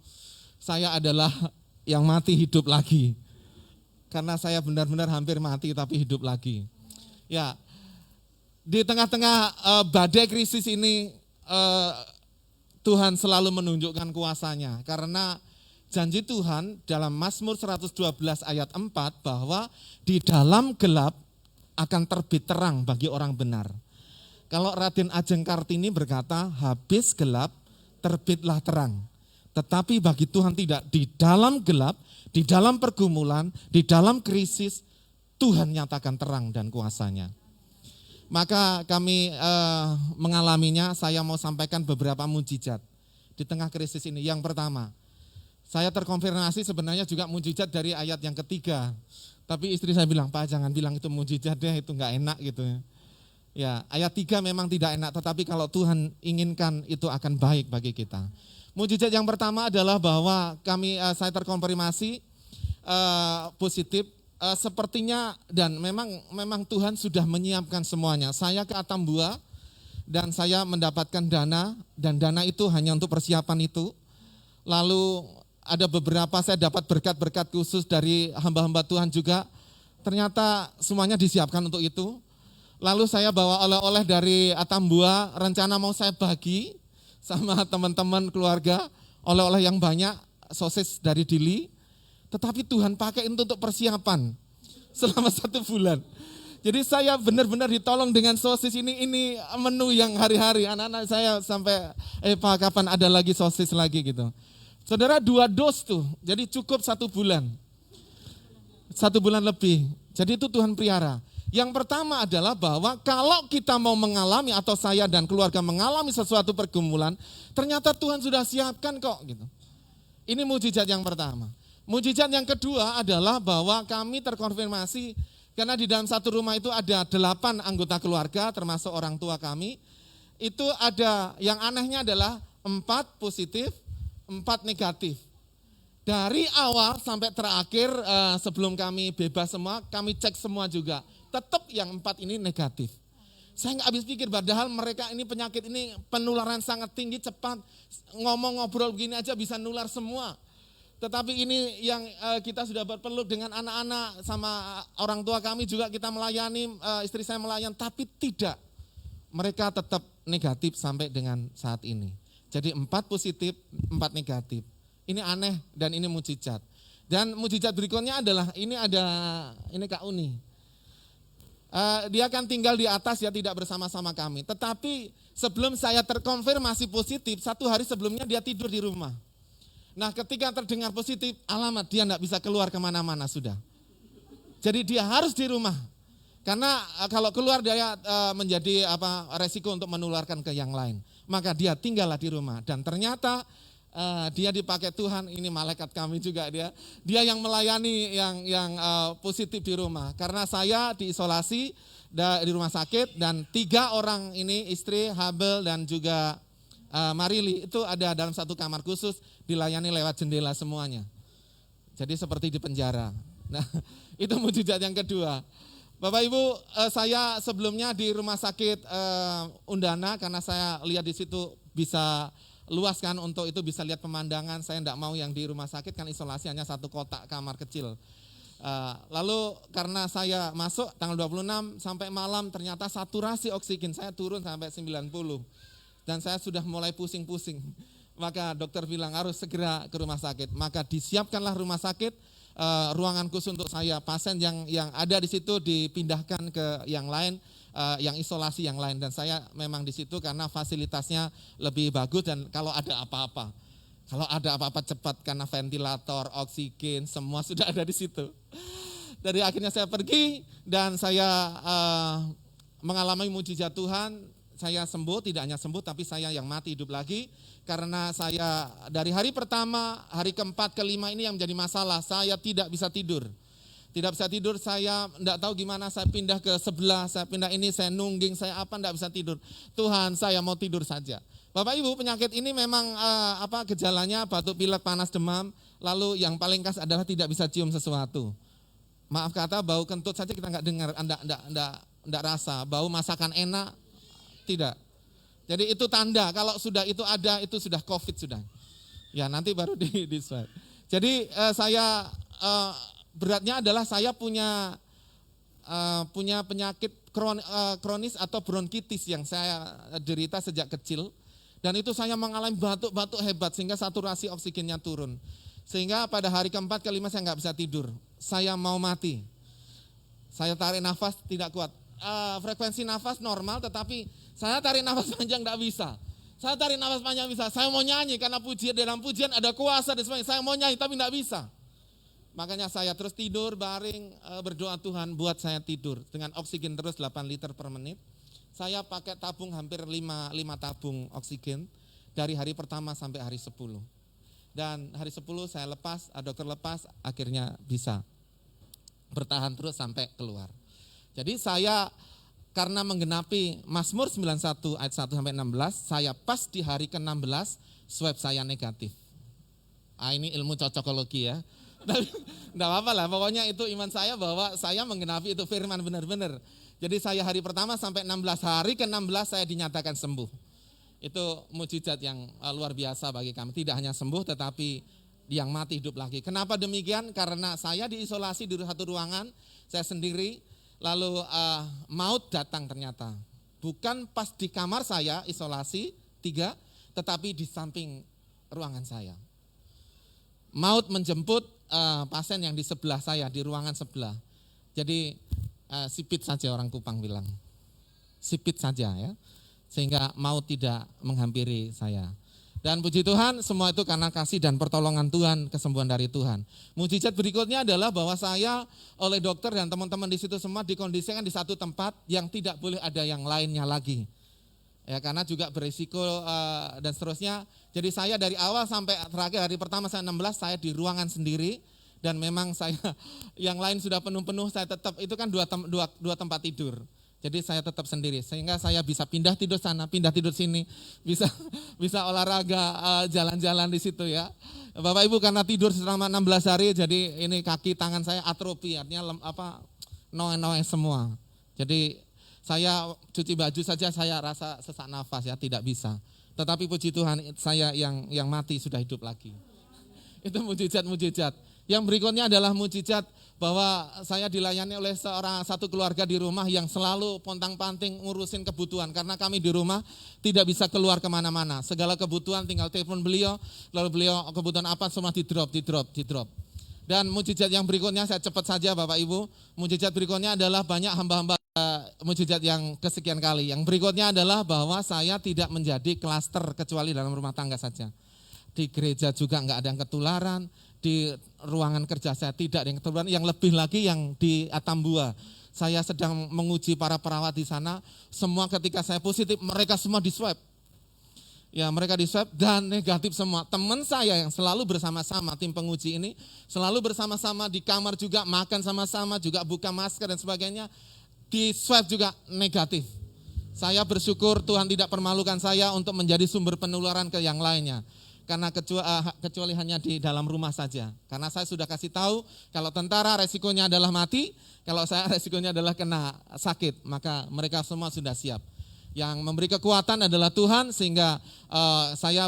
Saya adalah yang mati hidup lagi. Karena saya benar-benar hampir mati tapi hidup lagi. Ya, di tengah-tengah badai krisis ini, Tuhan selalu menunjukkan kuasanya, karena janji Tuhan dalam Mazmur 112 ayat 4 bahwa di dalam gelap akan terbit terang bagi orang benar. Kalau Raden Ajeng Kartini berkata, habis gelap terbitlah terang. Tetapi bagi Tuhan tidak, di dalam gelap, di dalam pergumulan, di dalam krisis, Tuhan nyatakan terang dan kuasanya. Maka kami mengalaminya. Saya mau sampaikan beberapa mujizat di tengah krisis ini. Yang pertama, saya terkonfirmasi sebenarnya juga mujizat dari ayat yang ketiga. Tapi istri saya bilang, Pak jangan bilang itu mujizat deh, itu enggak enak gitu. Ya, ayat 3 memang tidak enak, tetapi kalau Tuhan inginkan itu akan baik bagi kita. Mujizat yang pertama adalah bahwa saya terkonfirmasi positif. Sepertinya dan memang Tuhan sudah menyiapkan semuanya. Saya ke Atambua dan saya mendapatkan dana, dan dana itu hanya untuk persiapan itu. Lalu ada beberapa saya dapat berkat-berkat khusus dari hamba-hamba Tuhan juga. Ternyata semuanya disiapkan untuk itu. Lalu saya bawa oleh-oleh dari Atambua, rencana mau saya bagi sama teman-teman keluarga, oleh-oleh yang banyak, sosis dari Dili. Tetapi Tuhan pakai itu untuk persiapan selama 1 bulan. Jadi saya benar-benar ditolong dengan sosis ini menu yang hari-hari. Anak-anak saya sampai, Pak kapan ada lagi sosis lagi gitu. Saudara 2 dos tuh, jadi cukup 1 bulan. 1 bulan lebih, jadi itu Tuhan pelihara. Yang pertama adalah bahwa kalau kita mau mengalami atau saya dan keluarga mengalami sesuatu pergumulan, ternyata Tuhan sudah siapkan kok gitu. Ini mujizat yang pertama. Mujizat yang kedua adalah bahwa kami terkonfirmasi karena di dalam satu rumah itu ada 8 anggota keluarga termasuk orang tua kami. Itu ada yang anehnya adalah 4 positif, 4 negatif. Dari awal sampai terakhir sebelum kami bebas semua, kami cek semua juga. Tetap yang 4 ini negatif. Saya nggak habis pikir, padahal mereka ini penyakit ini penularan sangat tinggi, cepat. Ngomong ngobrol begini aja bisa nular semua. Tetapi ini yang kita sudah berpeluk dengan anak-anak sama orang tua kami juga kita melayani, istri saya melayani, tapi tidak. Mereka tetap negatif sampai dengan saat ini. Jadi 4 positif, 4 negatif. Ini aneh dan ini mujizat. Dan mujizat berikutnya adalah ini Kak Uni. Dia kan tinggal di atas ya, tidak bersama-sama kami. Tetapi sebelum saya terkonfirmasi positif, 1 hari sebelumnya dia tidur di rumah. Nah ketika terdengar positif, alamat dia tidak bisa keluar kemana-mana sudah. Jadi dia harus di rumah. Karena kalau keluar dia menjadi resiko untuk menularkan ke yang lain. Maka dia tinggallah di rumah dan ternyata dia dipakai Tuhan, ini malaikat kami juga dia yang melayani yang positif di rumah. Karena saya diisolasi di rumah sakit dan 3 orang ini istri Habel dan juga Marili itu ada dalam satu kamar khusus, dilayani lewat jendela semuanya. Jadi seperti di penjara. Nah, itu mujizat yang kedua. Bapak Ibu, saya sebelumnya di rumah sakit Undana karena saya lihat di situ bisa luas kan, untuk itu bisa lihat pemandangan. Saya tidak mau yang di rumah sakit kan isolasi hanya 1 kotak kamar kecil. Lalu karena saya masuk tanggal 26 sampai malam ternyata saturasi oksigen saya turun sampai 90. Dan saya sudah mulai pusing-pusing. Maka dokter bilang harus segera ke rumah sakit. Maka disiapkanlah rumah sakit, ruangan khusus untuk saya. Pasien yang ada di situ dipindahkan ke yang lain, yang isolasi yang lain. Dan saya memang di situ karena fasilitasnya lebih bagus dan kalau ada apa-apa cepat karena ventilator, oksigen, semua sudah ada di situ. Dari akhirnya saya pergi dan saya mengalami mujizat Tuhan. Saya sembuh, tidak hanya sembuh tapi saya yang mati hidup lagi. Karena saya dari hari pertama, hari keempat, kelima ini yang menjadi masalah. Saya tidak bisa tidur. Tidak bisa tidur, saya tidak tahu gimana, saya pindah ke sebelah, saya pindah ini, saya nungging, saya tidak bisa tidur. Tuhan, saya mau tidur saja. Bapak Ibu, penyakit ini memang gejalanya batuk pilek, panas, demam. Lalu yang paling khas adalah tidak bisa cium sesuatu. Maaf kata, bau kentut saja kita nggak dengar, enggak rasa. Bau masakan enak, tidak. Jadi itu tanda kalau sudah itu ada, itu sudah COVID sudah. Ya nanti baru di swab. Jadi saya beratnya adalah saya punya penyakit kronis atau bronkitis yang saya derita sejak kecil. Dan itu saya mengalami batuk-batuk hebat sehingga saturasi oksigennya turun. Sehingga pada hari keempat, kelima saya nggak bisa tidur. Saya mau mati. Saya tarik nafas tidak kuat. Frekuensi nafas normal tetapi saya tarik nafas panjang tidak bisa. Saya tarik nafas panjang bisa. Saya mau nyanyi karena dalam pujian ada kuasa dan sebagainya. Saya mau nyanyi tapi tidak bisa. Makanya saya terus tidur, baring, berdoa Tuhan buat saya tidur dengan oksigen terus 8 liter per menit. Saya pakai tabung hampir 5 tabung oksigen dari hari pertama sampai hari 10. Dan hari 10 saya lepas, dokter lepas, akhirnya bisa bertahan terus sampai keluar. Jadi saya karena menggenapi Mazmur 91 ayat 1 sampai 16, saya pas di hari ke-16 swab saya negatif. Ini ilmu cocokologi ya. Tidak apa-apa lah, pokoknya itu iman saya bahwa saya menggenapi itu firman benar-benar. Jadi saya hari pertama sampai 16, hari ke-16 saya dinyatakan sembuh. Itu mujizat yang luar biasa bagi kami. Tidak hanya sembuh tetapi yang mati hidup lagi. Kenapa demikian? Karena saya diisolasi di satu ruangan, saya sendiri. Lalu maut datang ternyata. Bukan pas di kamar saya isolasi 3, tetapi di samping ruangan saya. Maut menjemput pasien yang di sebelah saya, di ruangan sebelah. Jadi sipit saja orang Kupang bilang. Sipit saja ya. Sehingga mau tidak menghampiri saya. Dan puji Tuhan semua itu karena kasih dan pertolongan Tuhan, kesembuhan dari Tuhan. Mujizat berikutnya adalah bahwa saya oleh dokter dan teman-teman di situ semua dikondisikan di satu tempat yang tidak boleh ada yang lainnya lagi. Ya, karena juga berisiko dan seterusnya. Jadi saya dari awal sampai terakhir hari pertama saya 16 saya di ruangan sendiri dan memang saya yang lain sudah penuh-penuh, saya tetap itu kan dua tempat tidur. Jadi saya tetap sendiri sehingga saya bisa pindah tidur sana, pindah tidur sini, bisa olahraga, jalan-jalan di situ ya. Bapak Ibu karena tidur selama 16 hari jadi ini kaki tangan saya atrofi, artinya noe-noe semua. Jadi saya cuci baju saja saya rasa sesak nafas ya, tidak bisa. Tetapi puji Tuhan saya yang mati sudah hidup lagi. Itu mujizat-mujizat. Yang berikutnya adalah mujizat bahwa saya dilayani oleh satu keluarga di rumah yang selalu pontang-panting ngurusin kebutuhan. Karena kami di rumah tidak bisa keluar kemana-mana. Segala kebutuhan tinggal telepon beliau, lalu beliau kebutuhan apa semua di drop. Dan mujizat yang berikutnya saya cepat saja Bapak Ibu. Mujizat berikutnya adalah banyak hamba-hamba mujizat yang kesekian kali. Yang berikutnya adalah bahwa saya tidak menjadi klaster kecuali dalam rumah tangga saja. Di gereja juga enggak ada yang ketularan, di ruangan kerja saya tidak ada yang ketularan, yang lebih lagi yang di Atambua. Saya sedang menguji para perawat di sana, semua ketika saya positif mereka semua di swab. Ya mereka di swab dan negatif semua. Teman saya yang selalu bersama-sama, tim penguji ini selalu bersama-sama di kamar juga, makan sama-sama, juga buka masker dan sebagainya, di swab juga negatif. Saya bersyukur Tuhan tidak permalukan saya untuk menjadi sumber penularan ke yang lainnya. Karena kecuali hanya di dalam rumah saja. Karena saya sudah kasih tahu kalau tentara resikonya adalah mati, kalau saya resikonya adalah kena sakit, maka mereka semua sudah siap. Yang memberi kekuatan adalah Tuhan sehingga saya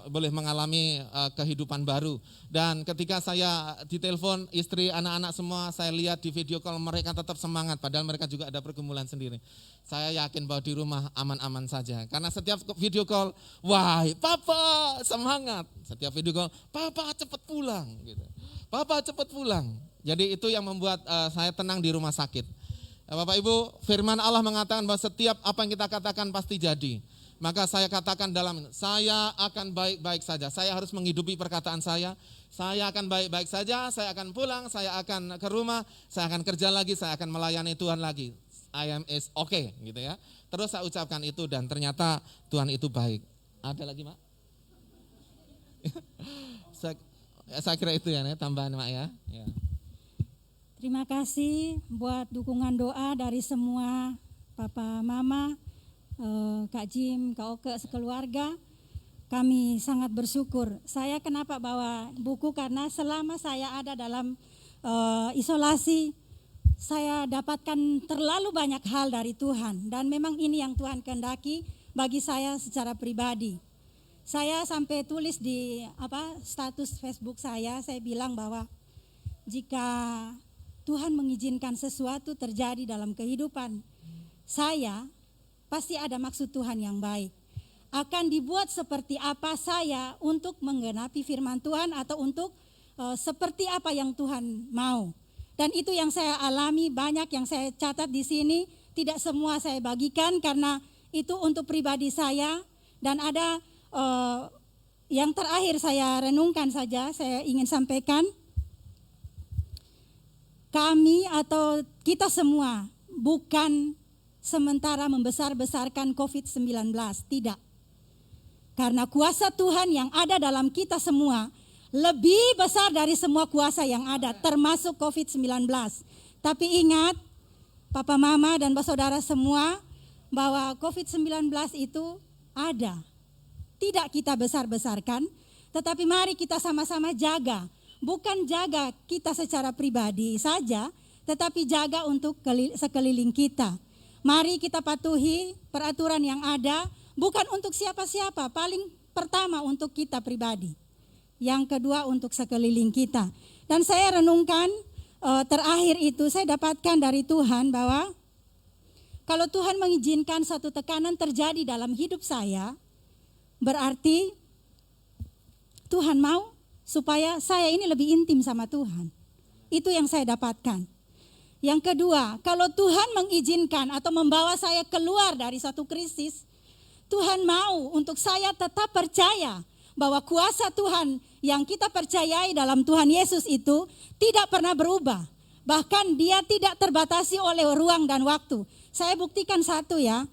boleh mengalami kehidupan baru. Dan ketika saya ditelepon istri, anak-anak semua saya lihat di video call mereka tetap semangat padahal mereka juga ada pergumulan sendiri. Saya yakin bahwa di rumah aman-aman saja. Karena setiap video call, wah papa semangat. Setiap video call, papa cepat pulang gitu. Papa cepat pulang. Jadi itu yang membuat saya tenang di rumah sakit. Bapak Ibu, firman Allah mengatakan bahwa setiap apa yang kita katakan pasti jadi. Maka saya katakan saya akan baik-baik saja. Saya harus menghidupi perkataan saya akan baik-baik saja, saya akan pulang, saya akan ke rumah, saya akan kerja lagi, saya akan melayani Tuhan lagi. I am is okay gitu ya. Terus saya ucapkan itu dan ternyata Tuhan itu baik. Ada lagi Mak? saya kira itu ya tambahan Mak ya. Terima kasih buat dukungan doa dari semua Papa, Mama, Kak Jim, Kak Oke, sekeluarga. Kami sangat bersyukur. Saya kenapa bawa buku karena selama saya ada dalam isolasi, saya dapatkan terlalu banyak hal dari Tuhan. Dan memang ini yang Tuhan kehendaki bagi saya secara pribadi. Saya sampai tulis di status Facebook saya bilang bahwa jika Tuhan mengizinkan sesuatu terjadi dalam kehidupan saya, pasti ada maksud Tuhan yang baik. Akan dibuat seperti apa saya untuk menggenapi firman Tuhan atau untuk seperti apa yang Tuhan mau. Dan itu yang saya alami, banyak yang saya catat di sini, tidak semua saya bagikan karena itu untuk pribadi saya. Dan ada yang terakhir saya renungkan saja, saya ingin sampaikan. Kami atau kita semua bukan sementara membesar-besarkan COVID-19, tidak. Karena kuasa Tuhan yang ada dalam kita semua lebih besar dari semua kuasa yang ada, termasuk COVID-19. Tapi ingat, Papa, Mama, dan saudara semua, bahwa COVID-19 itu ada. Tidak kita besar-besarkan, tetapi mari kita sama-sama jaga. Bukan jaga kita secara pribadi saja, tetapi jaga untuk sekeliling kita. Mari kita patuhi peraturan yang ada, bukan untuk siapa-siapa, paling pertama untuk kita pribadi. Yang kedua untuk sekeliling kita. Dan saya renungkan terakhir itu saya dapatkan dari Tuhan bahwa kalau Tuhan mengizinkan satu tekanan terjadi dalam hidup saya, berarti Tuhan mau supaya saya ini lebih intim sama Tuhan. Itu yang saya dapatkan. Yang kedua, kalau Tuhan mengizinkan atau membawa saya keluar dari satu krisis, Tuhan mau untuk saya tetap percaya bahwa kuasa Tuhan yang kita percayai dalam Tuhan Yesus itu tidak pernah berubah. Bahkan dia tidak terbatasi oleh ruang dan waktu. Saya buktikan satu ya.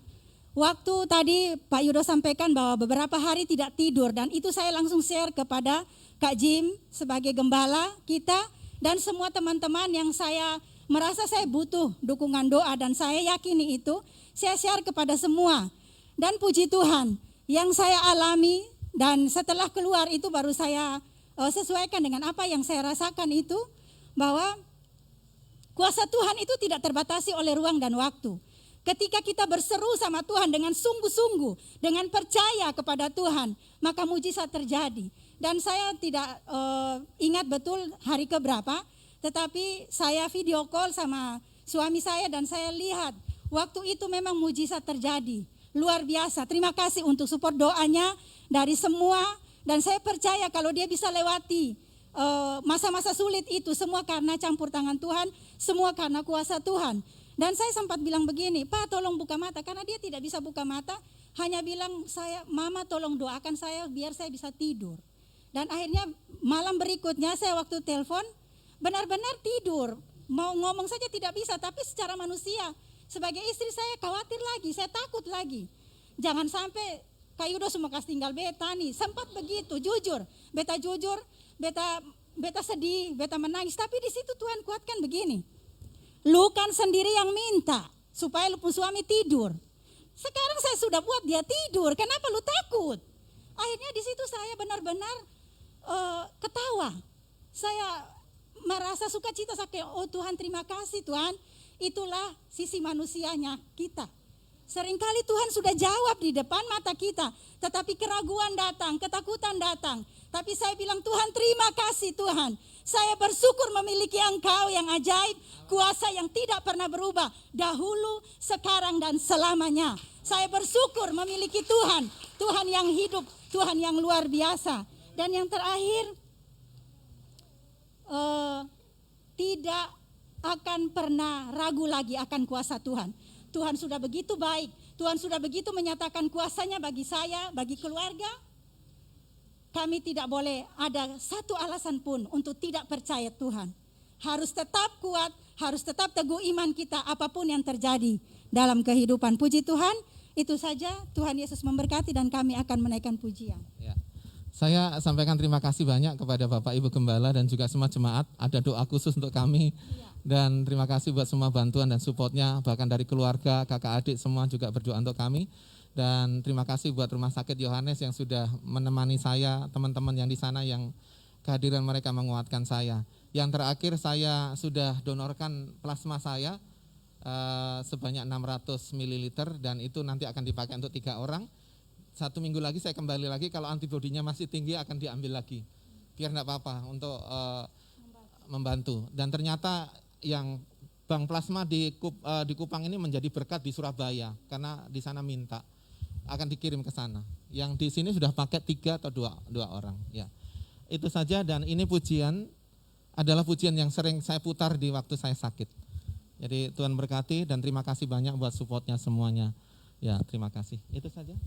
Waktu tadi Pak Yudo sampaikan bahwa beberapa hari tidak tidur, dan itu saya langsung share kepada Kak Jim sebagai gembala kita dan semua teman-teman yang saya merasa saya butuh dukungan doa, dan saya yakini itu, saya share kepada semua. Dan puji Tuhan, yang saya alami dan setelah keluar itu baru saya sesuaikan dengan apa yang saya rasakan itu, bahwa kuasa Tuhan itu tidak terbatasi oleh ruang dan waktu. Ketika kita berseru sama Tuhan dengan sungguh-sungguh, dengan percaya kepada Tuhan, maka mujizat terjadi. Dan saya tidak ingat betul hari keberapa, tetapi saya video call sama suami saya dan saya lihat waktu itu memang mujizat terjadi. Luar biasa, terima kasih untuk support doanya dari semua, dan saya percaya kalau dia bisa lewati masa-masa sulit itu, semua karena campur tangan Tuhan, semua karena kuasa Tuhan. Dan saya sempat bilang begini, Pak tolong buka mata, karena dia tidak bisa buka mata, hanya bilang saya, Mama tolong doakan saya biar saya bisa tidur. Dan akhirnya malam berikutnya saya waktu telepon, benar-benar tidur, mau ngomong saja tidak bisa, tapi secara manusia, sebagai istri saya khawatir lagi, saya takut lagi. Jangan sampai Kak Yudo semua kasih tinggal beta nih, sempat begitu, jujur, beta sedih, beta menangis, tapi di situ Tuhan kuatkan begini. Lu kan sendiri yang minta supaya lu pun suami tidur. Sekarang saya sudah buat dia tidur, kenapa lu takut? Akhirnya di situ saya benar-benar ketawa. Saya merasa sukacita, saya oh Tuhan terima kasih Tuhan. Itulah sisi manusianya kita. Seringkali Tuhan sudah jawab di depan mata kita, tetapi keraguan datang, ketakutan datang. Tapi saya bilang, Tuhan terima kasih Tuhan. Saya bersyukur memiliki Engkau yang ajaib, kuasa yang tidak pernah berubah, dahulu, sekarang, dan selamanya. Saya bersyukur memiliki Tuhan, Tuhan yang hidup, Tuhan yang luar biasa. Dan yang terakhir, tidak akan pernah ragu lagi akan kuasa Tuhan. Tuhan sudah begitu baik, Tuhan sudah begitu menyatakan kuasanya bagi saya, bagi keluarga. Kami tidak boleh ada satu alasan pun untuk tidak percaya Tuhan. Harus tetap kuat, harus tetap teguh iman kita apapun yang terjadi dalam kehidupan. Puji Tuhan, itu saja. Tuhan Yesus memberkati dan kami akan menaikkan pujian. Ya. Saya sampaikan terima kasih banyak kepada Bapak Ibu Gembala dan juga semua jemaat. Ada doa khusus untuk kami. Dan terima kasih buat semua bantuan dan supportnya, bahkan dari keluarga, kakak adik semua juga berdoa untuk kami. Dan terima kasih buat Rumah Sakit Yohanes yang sudah menemani saya, teman-teman yang di sana yang kehadiran mereka menguatkan saya. Yang terakhir saya sudah donorkan plasma saya sebanyak 600 ml dan itu nanti akan dipakai untuk 3 orang. 1 minggu lagi saya kembali lagi, kalau antibodinya masih tinggi akan diambil lagi. Biar enggak apa-apa untuk membantu. Dan ternyata yang bank plasma di Kupang ini menjadi berkat di Surabaya karena di sana minta akan dikirim ke sana. Yang di sini sudah pakai 3 atau 2 orang. Ya, itu saja. Dan ini pujian adalah pujian yang sering saya putar di waktu saya sakit. Jadi Tuhan berkati dan terima kasih banyak buat supportnya semuanya. Ya, terima kasih. Itu saja.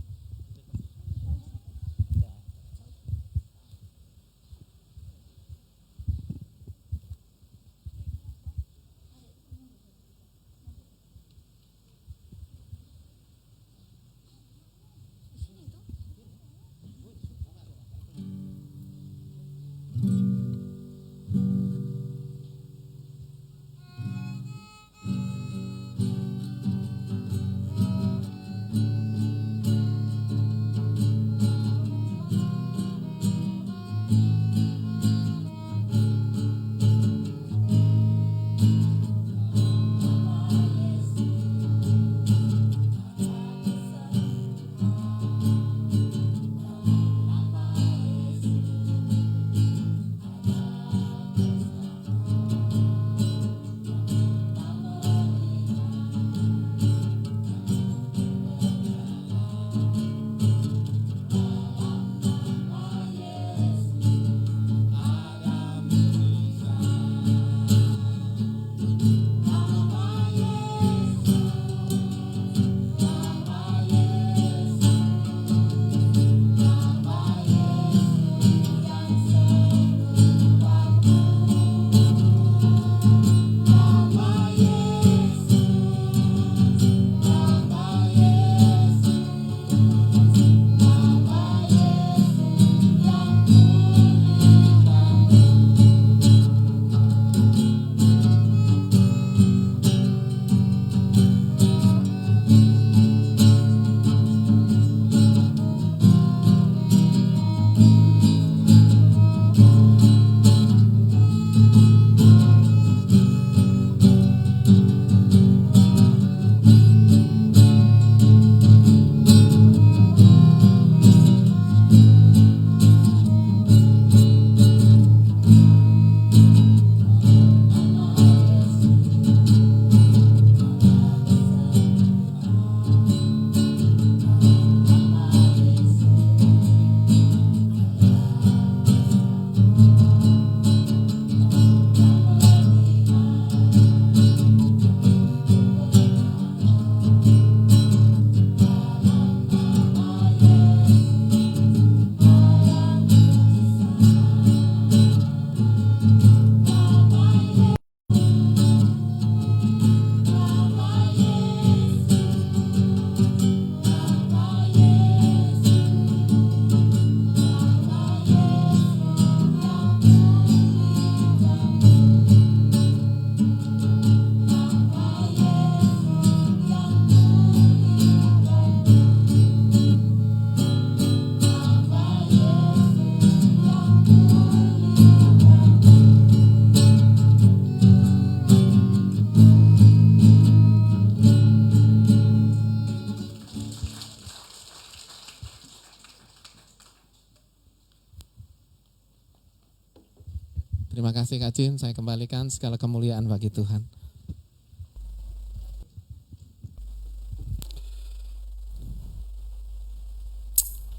Terima kasih Kak Jim, saya kembalikan segala kemuliaan bagi Tuhan.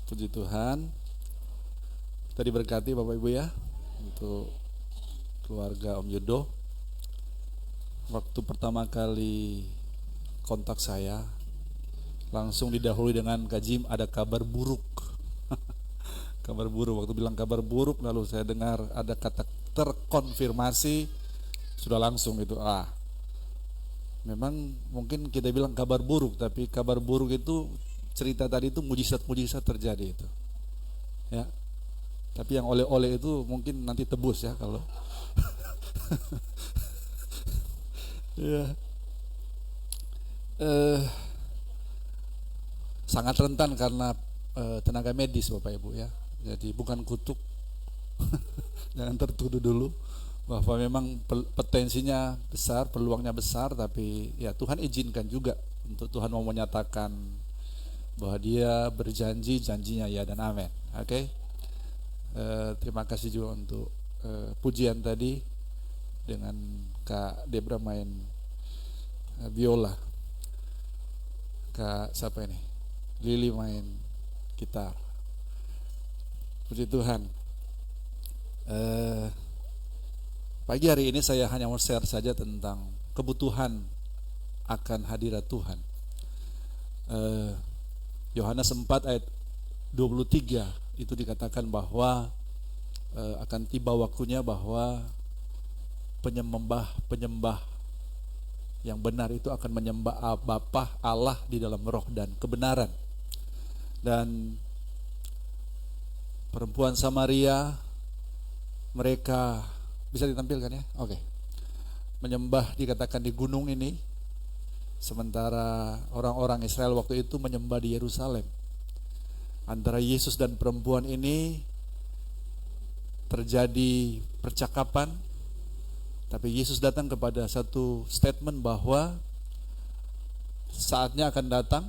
Puji Tuhan. Kita diberkati Bapak Ibu ya, untuk keluarga Om Yudo. Waktu pertama kali kontak saya, langsung didahului dengan Kak Jim ada kabar buruk. Kabar buruk, waktu bilang kabar buruk lalu saya dengar ada kata terkonfirmasi, sudah langsung itu memang mungkin kita bilang kabar buruk, tapi kabar buruk itu cerita tadi itu mujizat-mujizat terjadi itu ya, tapi yang oleh-oleh itu mungkin nanti tebus ya kalau ya. Sangat rentan karena tenaga medis Bapak Ibu ya, jadi bukan kutuk. Jangan tertuduh dulu bahwa memang potensinya besar, peluangnya besar, tapi ya Tuhan izinkan juga untuk Tuhan mau menyatakan bahwa Dia berjanji, janjinya ya dan amin. Oke. Terima kasih juga untuk pujian tadi dengan Kak Debra main biola, Kak siapa ini? Lili main gitar. Puji Tuhan. Pagi hari ini saya hanya mau share saja tentang kebutuhan akan hadirat Tuhan. Yohanes 4 ayat 23 itu dikatakan bahwa akan tiba waktunya bahwa penyembah yang benar itu akan menyembah Bapa Allah di dalam roh dan kebenaran. Dan perempuan Samaria, mereka bisa ditampilkan ya? Oke. Menyembah dikatakan di gunung ini, sementara orang-orang Israel waktu itu menyembah di Yerusalem. Antara Yesus dan perempuan ini terjadi percakapan, tapi Yesus datang kepada satu statement bahwa saatnya akan datang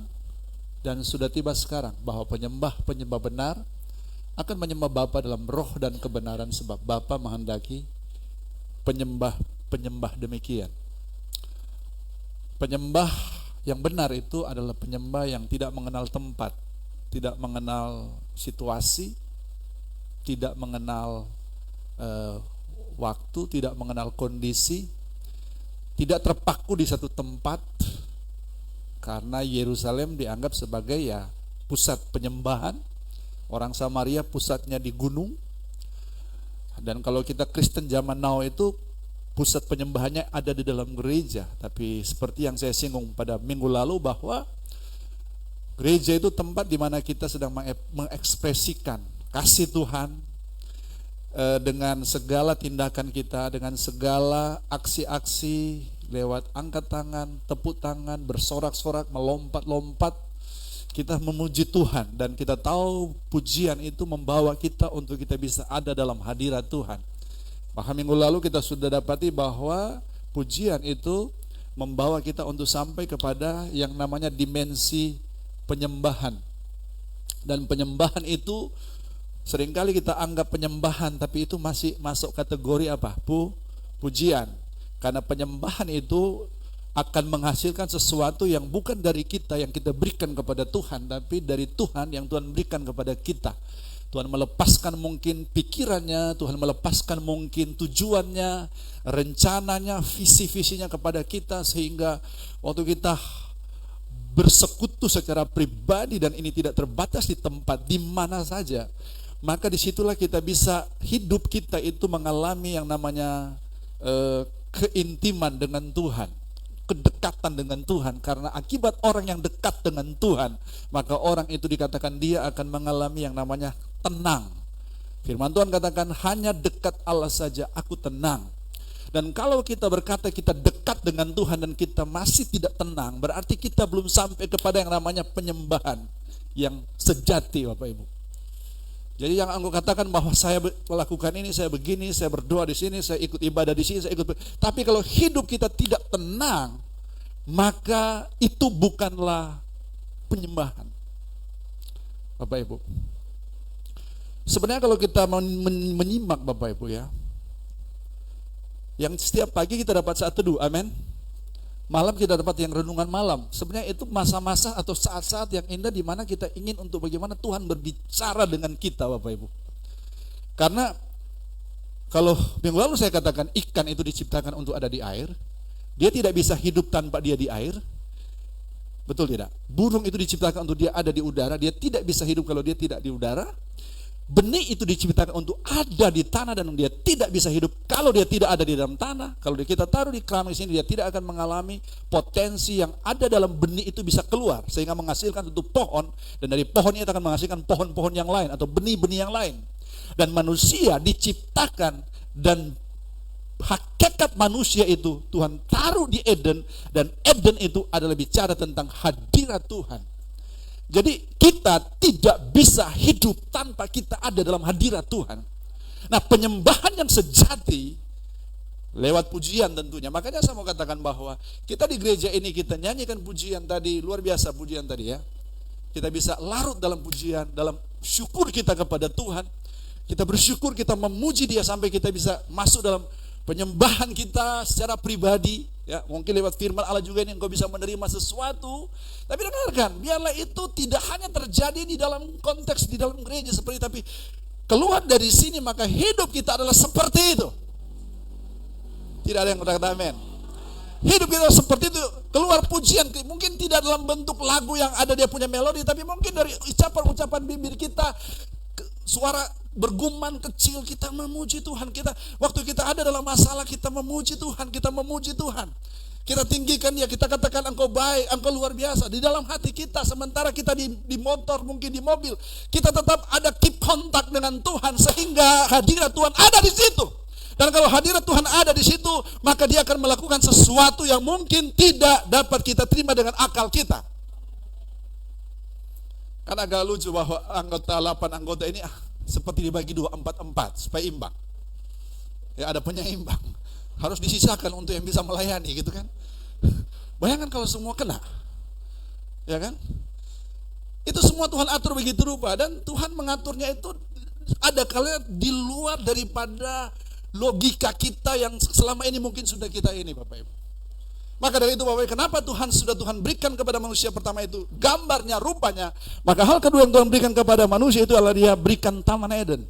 dan sudah tiba sekarang bahwa penyembah benar akan menyembah Bapa dalam roh dan kebenaran, sebab Bapa menghendaki penyembah demikian. Penyembah yang benar itu adalah penyembah yang tidak mengenal tempat, tidak mengenal situasi, tidak mengenal waktu, tidak mengenal kondisi, tidak terpaku di satu tempat, karena Yerusalem dianggap sebagai ya pusat penyembahan. Orang Samaria pusatnya di gunung. Dan kalau kita Kristen zaman now itu pusat penyembahannya ada di dalam gereja. Tapi seperti yang saya singgung pada minggu lalu bahwa gereja itu tempat di mana kita sedang mengekspresikan kasih Tuhan dengan segala tindakan kita, dengan segala aksi-aksi lewat angkat tangan, tepuk tangan, bersorak-sorak, melompat-lompat. Kita memuji Tuhan dan kita tahu pujian itu membawa kita untuk kita bisa ada dalam hadirat Tuhan. Bahkan minggu lalu kita sudah dapati bahwa pujian itu membawa kita untuk sampai kepada yang namanya dimensi penyembahan. Dan penyembahan itu seringkali kita anggap penyembahan, tapi itu masih masuk kategori apa? Pujian. Karena penyembahan itu akan menghasilkan sesuatu yang bukan dari kita yang kita berikan kepada Tuhan, tapi dari Tuhan yang Tuhan berikan kepada kita. Tuhan melepaskan mungkin pikirannya, Tuhan melepaskan mungkin tujuannya, rencananya, visi-visinya kepada kita, sehingga waktu kita bersekutu secara pribadi, dan ini tidak terbatas di tempat di mana saja, maka disitulah kita bisa hidup kita itu mengalami yang namanya keintiman dengan Tuhan, kedekatan dengan Tuhan. Karena akibat orang yang dekat dengan Tuhan, maka orang itu dikatakan dia akan mengalami yang namanya tenang. Firman Tuhan katakan, hanya dekat Allah saja aku tenang. Dan kalau kita berkata kita dekat dengan Tuhan dan kita masih tidak tenang, berarti kita belum sampai kepada yang namanya penyembahan yang sejati, Bapak Ibu. Jadi yang aku katakan bahwa saya melakukan ini, saya begini, saya berdoa di sini, saya ikut ibadah di sini, saya ikut. Tapi kalau hidup kita tidak tenang, maka itu bukanlah penyembahan. Bapak Ibu. Sebenarnya kalau kita menyimak Bapak Ibu ya, Yang setiap pagi kita dapat saat teduh, amin. Malam kita dapat yang renungan malam. Sebenarnya itu masa-masa atau saat-saat yang indah di mana kita ingin untuk bagaimana Tuhan berbicara dengan kita, Bapak Ibu. Karena kalau minggu lalu saya katakan ikan itu diciptakan untuk ada di air, dia tidak bisa hidup tanpa dia di air. Betul tidak? Burung itu diciptakan untuk dia ada di udara, dia tidak bisa hidup kalau dia tidak di udara. Benih itu diciptakan untuk ada di tanah dan dia tidak bisa hidup kalau dia tidak ada di dalam tanah. Kalau kita taruh di keramik sini, dia tidak akan mengalami potensi yang ada dalam benih itu bisa keluar sehingga menghasilkan untuk pohon, dan dari pohon itu akan menghasilkan pohon-pohon yang lain atau benih-benih yang lain. Dan manusia diciptakan, dan hakikat manusia itu Tuhan taruh di Eden, dan Eden itu adalah bicara tentang hadirat Tuhan. Jadi kita tidak bisa hidup tanpa kita ada dalam hadirat Tuhan. Nah, penyembahan yang sejati lewat pujian tentunya. Makanya saya mau katakan bahwa kita di gereja ini kita nyanyikan pujian tadi, luar biasa pujian tadi ya. Kita bisa larut dalam pujian, dalam syukur kita kepada Tuhan. Kita bersyukur, kita memuji Dia sampai kita bisa masuk dalam penyembahan kita secara pribadi, ya, mungkin lewat firman Allah juga ini engkau bisa menerima sesuatu. Tapi dengarkan, biarlah itu tidak hanya terjadi di dalam konteks di dalam gereja seperti, tapi keluar dari sini maka hidup kita adalah seperti itu. Tidak ada yang kata amin. Hidup kita seperti itu, keluar pujian, mungkin tidak dalam bentuk lagu yang ada dia punya melodi, tapi mungkin dari ucapan-ucapan bibir kita, suara bergumam kecil kita memuji Tuhan. Kita waktu kita ada dalam masalah kita memuji Tuhan, kita memuji Tuhan. Kita tinggikan Dia, kita katakan engkau baik, engkau luar biasa. Di dalam hati kita sementara kita di motor, mungkin di mobil, kita tetap ada keep kontak dengan Tuhan sehingga hadirat Tuhan ada di situ. Dan kalau hadirat Tuhan ada di situ, maka Dia akan melakukan sesuatu yang mungkin tidak dapat kita terima dengan akal kita. Kan agak lucu bahwa 8 anggota ini seperti dibagi 2, 4 supaya imbang. Ya, ada penyeimbang. Harus disisakan untuk yang bisa melayani gitu kan. Bayangkan kalau semua kena. Ya kan? Itu semua Tuhan atur begitu rupa, dan Tuhan mengaturnya itu ada kalanya di luar daripada logika kita yang selama ini mungkin sudah kita ini, Bapak Ibu. Maka dari itu Bapak Ibu, kenapa Tuhan berikan kepada manusia pertama itu gambarnya, rupanya. Maka hal kedua yang Tuhan berikan kepada manusia itu adalah Dia berikan Taman Eden.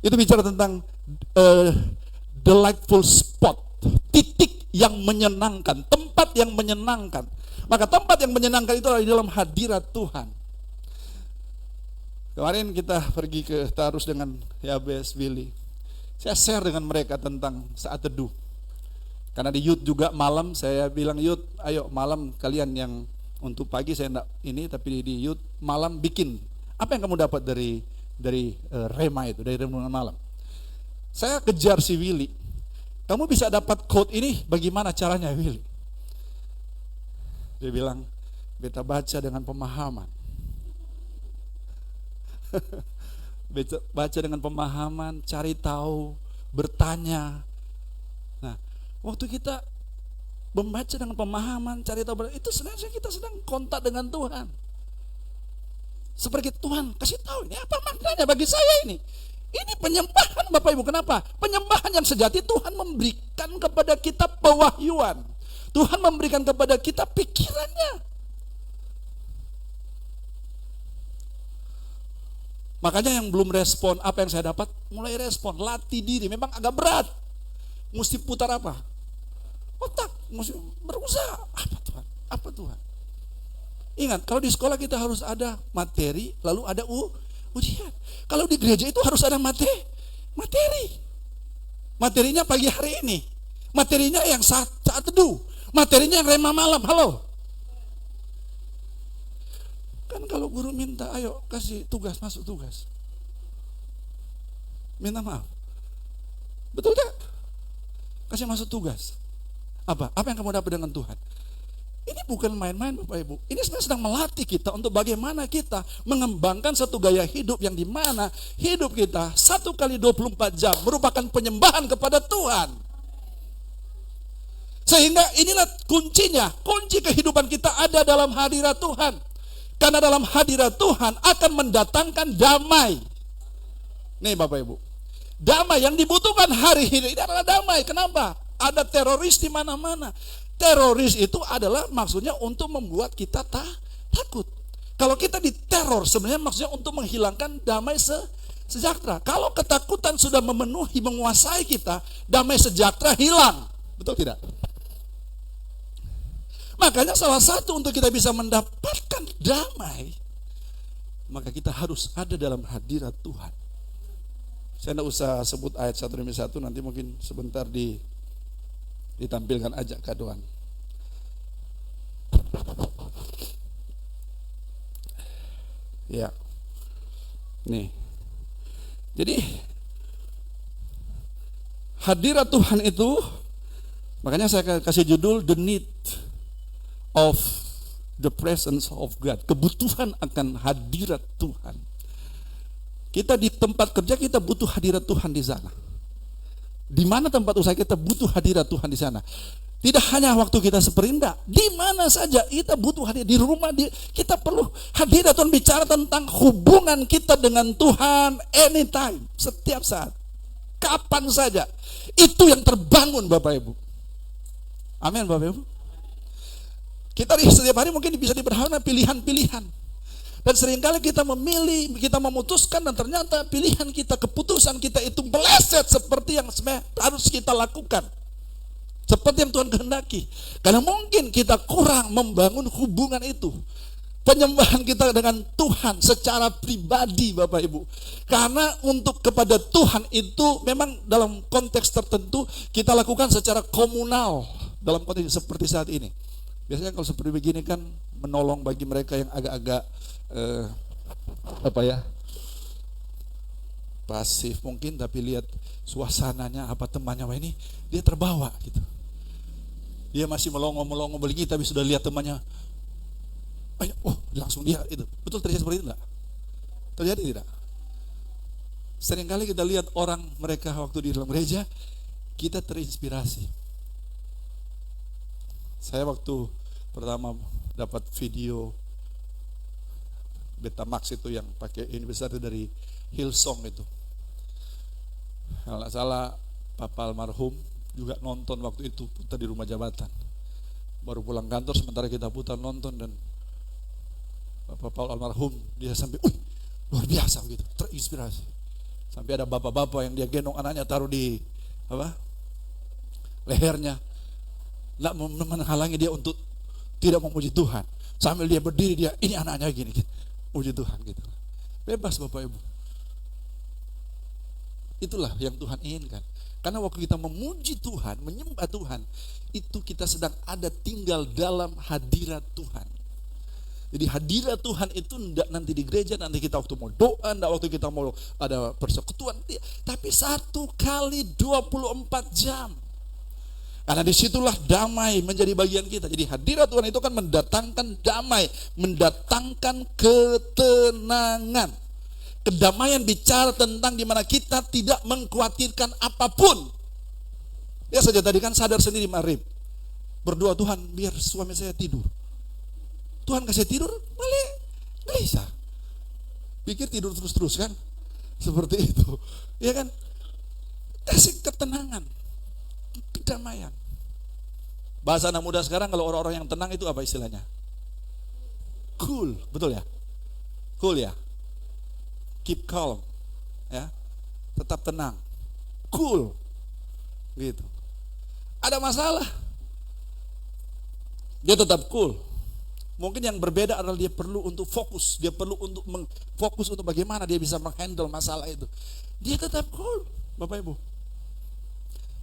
Itu bicara tentang delightful spot, titik yang menyenangkan, tempat yang menyenangkan. Maka tempat yang menyenangkan itu adalah di dalam hadirat Tuhan. Kemarin kita pergi ke Tarus dengan Yabes, Billy. Saya share dengan mereka tentang saat teduh. Karena di youth juga malam, saya bilang youth, ayo malam kalian yang untuk pagi saya enggak ini, tapi di youth malam bikin. Apa yang kamu dapat dari rema itu, dari renungan malam? Saya kejar si Willy. Kamu bisa dapat quote ini, bagaimana caranya Willy? Dia bilang, beta baca dengan pemahaman. Beta baca dengan pemahaman, cari tahu, bertanya. Nah, waktu kita membaca dengan pemahaman, cari tahu, itu sebenarnya kita sedang kontak dengan Tuhan. Seperti Tuhan kasih tahu, ini apa maknanya bagi saya ini? Ini penyembahan Bapak Ibu. Kenapa? Penyembahan yang sejati Tuhan memberikan kepada kita pewahyuan. Tuhan memberikan kepada kita pikirannya. Makanya yang belum respon apa yang saya dapat, mulai respon, latih diri. Memang agak berat. Mesti putar apa? Otak, mesti berusaha. Apa Tuhan? Apa Tuhan? Ingat, kalau di sekolah kita harus ada materi, lalu ada ujian. Kalau di gereja itu harus ada materi. Materinya pagi hari ini. Materinya yang saat teduh. Materinya yang rema malam. Halo. Kan kalau guru minta, ayo kasih tugas, masuk tugas. Minta maaf. Betul tak? Kasih masuk tugas. Apa yang kamu dapat dengan Tuhan? Ini bukan main-main Bapak Ibu. Ini sedang melatih kita untuk bagaimana kita mengembangkan satu gaya hidup yang dimana hidup kita 1 kali 24 jam merupakan penyembahan kepada Tuhan. Sehingga inilah kuncinya. Kunci kehidupan kita ada dalam hadirat Tuhan. Karena dalam hadirat Tuhan akan mendatangkan damai. Nih Bapak Ibu. Damai yang dibutuhkan hari ini adalah damai. Kenapa? Ada teroris di mana-mana. Teroris itu adalah maksudnya untuk membuat kita takut. Kalau kita diteror sebenarnya maksudnya untuk menghilangkan damai sejahtera. Kalau ketakutan sudah memenuhi, menguasai kita, damai sejahtera hilang. Betul tidak? Makanya salah satu untuk kita bisa mendapatkan damai, maka kita harus ada dalam hadirat Tuhan. Saya tidak usah sebut ayat satu demi satu, nanti mungkin sebentar ditampilkan aja keaduan. Ya, nih. Jadi hadirat Tuhan itu, makanya saya kasih judul The Need of the Presence of God. Kebutuhan akan hadirat Tuhan. Kita di tempat kerja kita butuh hadirat Tuhan di sana. Di mana tempat usaha kita butuh hadirat Tuhan di sana. Tidak hanya waktu kita seperindah, di mana saja kita butuh hadirat. Di rumah kita perlu hadirat Tuhan, bicara tentang hubungan kita dengan Tuhan anytime, setiap saat, kapan saja. Itu yang terbangun Bapak Ibu. Amin Bapak Ibu. Kita setiap hari mungkin bisa diberhana pilihan-pilihan. Dan seringkali kita memilih, kita memutuskan, dan ternyata pilihan kita, keputusan kita itu meleset seperti yang harus kita lakukan. Seperti yang Tuhan kehendaki. Karena mungkin kita kurang membangun hubungan itu. Penyembahan kita dengan Tuhan secara pribadi Bapak Ibu. Karena untuk kepada Tuhan itu memang dalam konteks tertentu kita lakukan secara komunal. Dalam konteks seperti saat ini. Biasanya kalau seperti begini kan menolong bagi mereka yang agak-agak pasif mungkin, tapi lihat suasananya apa temannya, wah ini dia terbawa gitu. Dia masih melongo-melongo begini, tapi sudah lihat temannya, langsung dia itu. Betul terjadi seperti itu enggak? Terjadi tidak? Seringkali kita lihat orang mereka waktu di dalam gereja, kita terinspirasi. Saya waktu pertama dapat video Betamax itu yang pakai ini besar itu dari Hillsong itu. Kalau nggak salah Papa almarhum juga nonton waktu itu, putar di rumah jabatan. Baru pulang kantor sementara kita putar nonton, dan Bapak Paul almarhum dia sampai luar biasa gitu, terinspirasi. Sampai ada bapak-bapak yang dia gendong anaknya taruh di lehernya, nggak menghalangi dia untuk tidak memuji Tuhan. Sambil dia berdiri, dia ini anaknya gini, puji Tuhan gitu. Bebas Bapak Ibu. Itulah yang Tuhan inginkan. Karena waktu kita memuji Tuhan, menyembah Tuhan, itu kita sedang ada tinggal dalam hadirat Tuhan. Jadi hadirat Tuhan itu tidak nanti di gereja, nanti kita waktu mau doa, tidak waktu kita mau ada persekutuan, tapi 1 kali 24 jam. Karena disitulah damai menjadi bagian kita. Jadi hadirat Tuhan itu kan mendatangkan damai, mendatangkan ketenangan. Kedamaian bicara tentang dimana kita tidak mengkhawatirkan apapun. Ya saja tadi kan sadar sendiri Marib, berdoa Tuhan biar suami saya tidur. Tuhan kasih tidur, balik gelisah. Pikir tidur terus-terus kan? Seperti itu, ya kan? Kasih ketenangan, kedamaian. Bahasa anak muda sekarang kalau orang-orang yang tenang itu apa istilahnya? Cool, betul ya? Cool ya? Keep calm, ya, tetap tenang, cool, gitu. Ada masalah, dia tetap cool. Mungkin yang berbeda adalah dia perlu untuk fokus, dia perlu untuk fokus untuk bagaimana dia bisa menghandle masalah itu. Dia tetap cool, Bapak Ibu.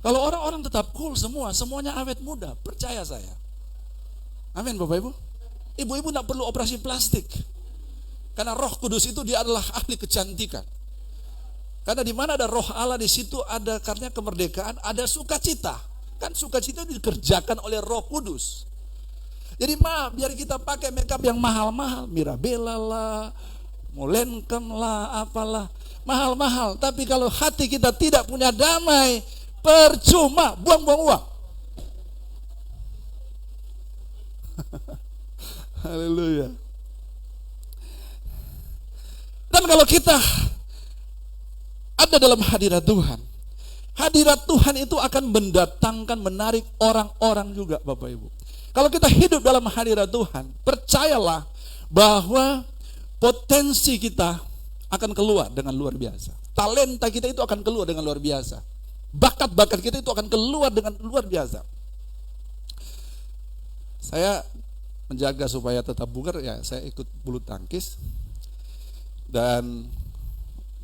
Kalau orang-orang tetap cool semuanya awet muda, percaya saya. Amin Bapak Ibu. Ibu-ibu tidak perlu operasi plastik. Karena Roh Kudus itu dia adalah ahli kecantikan. Karena di mana ada Roh Allah di situ ada karunia kemerdekaan, ada sukacita. Kan sukacita dikerjakan oleh Roh Kudus. Jadi biar kita pakai makeup yang mahal-mahal, Mirabella lah, Molenken lah, apalah, mahal-mahal. Tapi kalau hati kita tidak punya damai, percuma, buang-buang uang. Haleluya. Dan kalau kita ada dalam hadirat Tuhan, hadirat Tuhan itu akan mendatangkan, menarik orang-orang juga Bapak Ibu. Kalau kita hidup dalam hadirat Tuhan, percayalah bahwa potensi kita akan keluar dengan luar biasa. Talenta kita itu akan keluar dengan luar biasa. Bakat-bakat kita itu akan keluar dengan luar biasa. Saya menjaga supaya tetap bugar, ya saya ikut bulu tangkis. Dan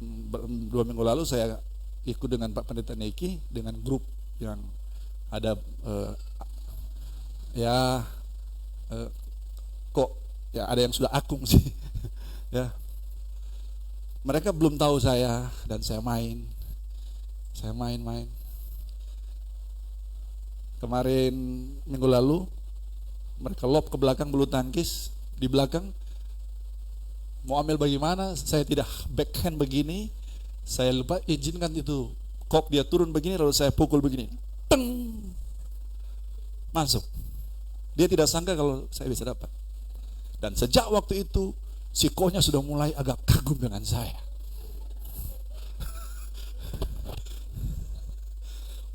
2 minggu lalu saya ikut dengan Pak Pendeta Neki dengan grup yang ada kok ya ada yang sudah akung sih ya. Mereka belum tahu saya dan saya main. Kemarin minggu lalu mereka lob ke belakang bulu tangkis, di belakang mau ambil bagaimana, saya tidak backhand begini, saya lupa izinkan itu kok dia turun begini, lalu saya pukul begini, teng, masuk. Dia tidak sangka kalau saya bisa dapat. Dan sejak waktu itu si koknya sudah mulai agak kagum dengan saya.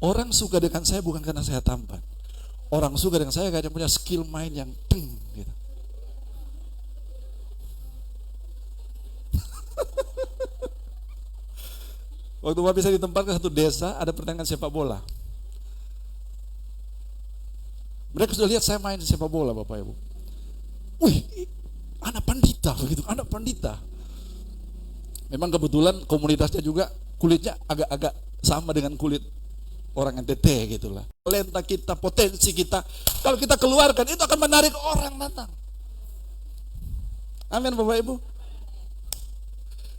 Orang suka dengan saya bukan karena saya tampan. Orang suka dengan saya karena punya skill main yang teng gitu. Waktu Bapak saya ditempatkan ke satu desa, ada pertandingan sepak bola. Mereka sudah lihat saya main sepak bola, Bapak Ibu. Wih, anak pandita begitu, anak pandita. Memang kebetulan komunitasnya juga kulitnya agak-agak sama dengan kulit orang NTT gitulah. Talenta kita, potensi kita, kalau kita keluarkan itu akan menarik orang datang. Amin Bapak Ibu.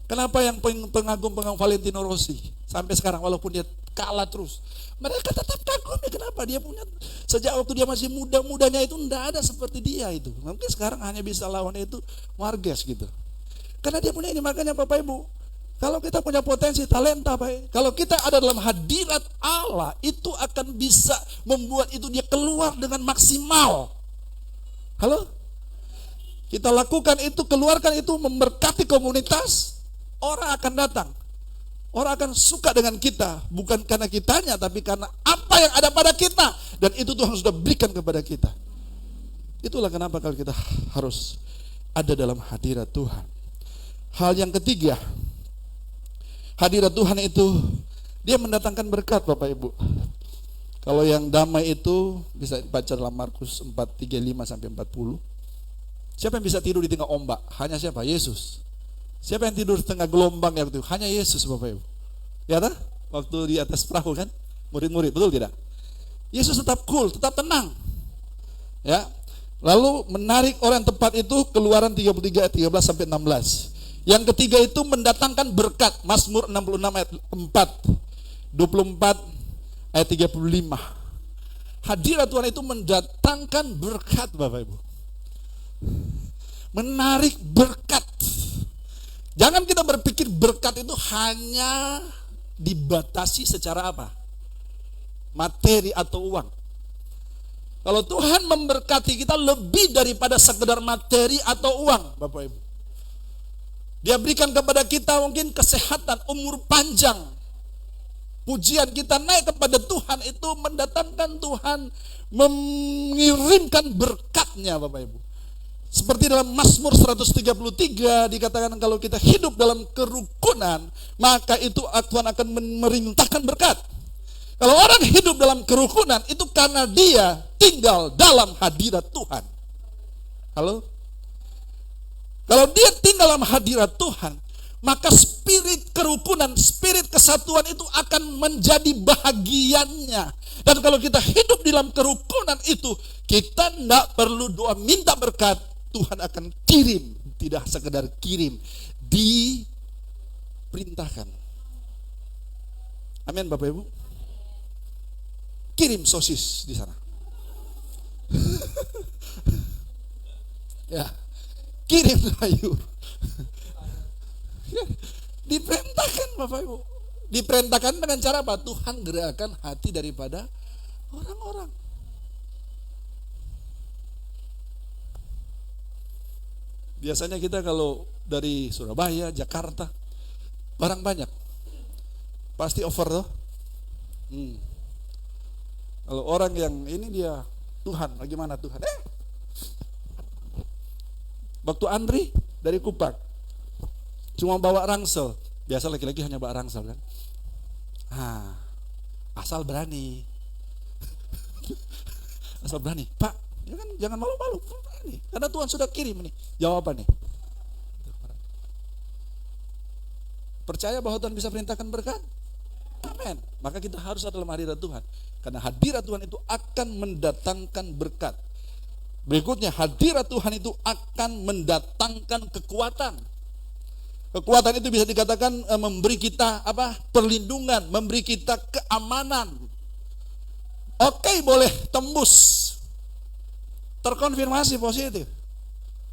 Kenapa yang pengagum Valentino Rossi sampai sekarang walaupun dia kalah terus, mereka tetap kagum ya. Kenapa? Dia punya, sejak waktu dia masih muda-mudanya itu enggak ada seperti dia itu. Mungkin sekarang hanya bisa lawan itu Marquez gitu. Karena dia punya ini. Makanya Bapak Ibu, kalau kita punya potensi, talenta, kalau kita ada dalam hadirat Allah, itu akan bisa membuat itu dia keluar dengan maksimal. Halo? Kita lakukan itu, keluarkan itu, memberkati komunitas, orang akan datang. Orang akan suka dengan kita, bukan karena kitanya, tapi karena apa yang ada pada kita. Dan itu Tuhan sudah berikan kepada kita. Itulah kenapa kalau kita harus ada dalam hadirat Tuhan. Hal yang ketiga, hadirat Tuhan itu dia mendatangkan berkat Bapak Ibu. Kalau yang damai itu bisa dibaca dalam Markus 4:35 sampai 40. Siapa yang bisa tidur di tengah ombak? Hanya siapa? Yesus. Siapa yang tidur di tengah gelombang yang itu? Hanya Yesus Bapak Ibu. Ya tak? Waktu di atas perahu kan? Murid-murid, betul tidak? Yesus tetap cool, tetap tenang. Ya. Lalu menarik orang tepat itu, Keluaran 33 ayat 13 sampai 16. Yang ketiga itu mendatangkan berkat, Mazmur 66 ayat 4, 24 ayat 35. Hadirat Tuhan itu mendatangkan berkat Bapak Ibu. Menarik berkat. Jangan kita berpikir berkat itu hanya dibatasi secara apa? Materi atau uang. Kalau Tuhan memberkati kita lebih daripada sekedar materi atau uang Bapak Ibu. Dia berikan kepada kita mungkin kesehatan, umur panjang. Pujian kita naik kepada Tuhan itu mendatangkan Tuhan mengirimkan berkatnya Bapak Ibu. Seperti dalam Mazmur 133 dikatakan kalau kita hidup dalam kerukunan, maka itu Tuhan akan memerintahkan berkat. Kalau orang hidup dalam kerukunan itu karena dia tinggal dalam hadirat Tuhan. Halo? Kalau dia tinggal dalam hadirat Tuhan, maka spirit kerukunan, spirit kesatuan itu akan menjadi bahagiannya. Dan kalau kita hidup dalam kerukunan itu, kita tidak perlu doa minta berkat, Tuhan akan kirim. Tidak sekedar kirim, diperintahkan. Amin Bapak Ibu. Kirim sosis di sana. Ya. Kirim sayur. Diperintahkan Bapak Ibu. Diperintahkan dengan cara apa? Tuhan gerakan hati daripada orang-orang. Biasanya kita kalau dari Surabaya, Jakarta, orang banyak. Pasti over tuh. Kalau orang yang ini dia Tuhan, bagaimana Tuhan? Waktu Andri dari Kupang cuma bawa rangsel, biasa laki-laki hanya bawa rangsel kan? Asal berani, asal berani, Pak, ya kan jangan malu-malu, berani, karena Tuhan sudah kirim nih jawaban nih. Percaya bahwa Tuhan bisa perintahkan berkat? Amin. Maka kita harus ada dalam hadirat Tuhan, karena hadirat Tuhan itu akan mendatangkan berkat. Berikutnya, hadirat Tuhan itu akan mendatangkan kekuatan. Kekuatan itu bisa dikatakan memberi kita perlindungan, memberi kita keamanan. Oke, boleh tembus, terkonfirmasi positif.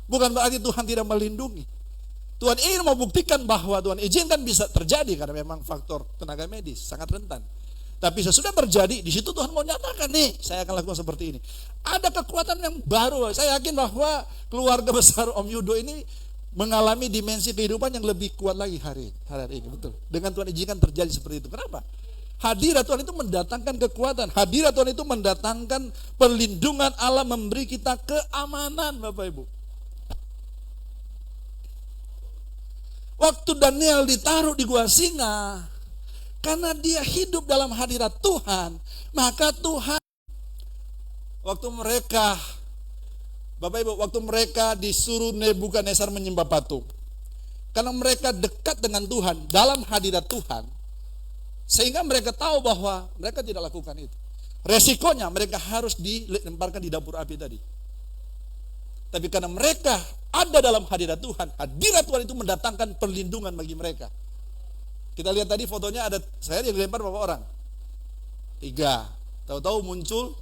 Bukan berarti Tuhan tidak melindungi. Tuhan ingin membuktikan bahwa Tuhan izinkan bisa terjadi karena memang faktor tenaga medis sangat rentan. Tapi sesudah terjadi, di situ Tuhan mau nyatakan nih, saya akan lakukan seperti ini. Ada kekuatan yang baru. Saya yakin bahwa keluarga besar Om Yudo ini mengalami dimensi kehidupan yang lebih kuat lagi hari ini, betul. Dengan Tuhan izinkan terjadi seperti itu. Kenapa? Hadirat Tuhan itu mendatangkan kekuatan. Hadirat Tuhan itu mendatangkan perlindungan Allah, memberi kita keamanan, Bapak Ibu. Waktu Daniel ditaruh di gua singa, karena dia hidup dalam hadirat Tuhan, maka Tuhan, waktu mereka, Bapak Ibu, waktu mereka disuruh Nebukadnezar menyembah patung, karena mereka dekat dengan Tuhan, dalam hadirat Tuhan, sehingga mereka tahu bahwa mereka tidak lakukan itu. Resikonya mereka harus dilemparkan di dapur api tadi. Tapi karena mereka ada dalam hadirat Tuhan, hadirat Tuhan itu mendatangkan perlindungan bagi mereka. Kita lihat tadi fotonya, ada saya yang dilempar berapa orang? 3. Tahu-tahu muncul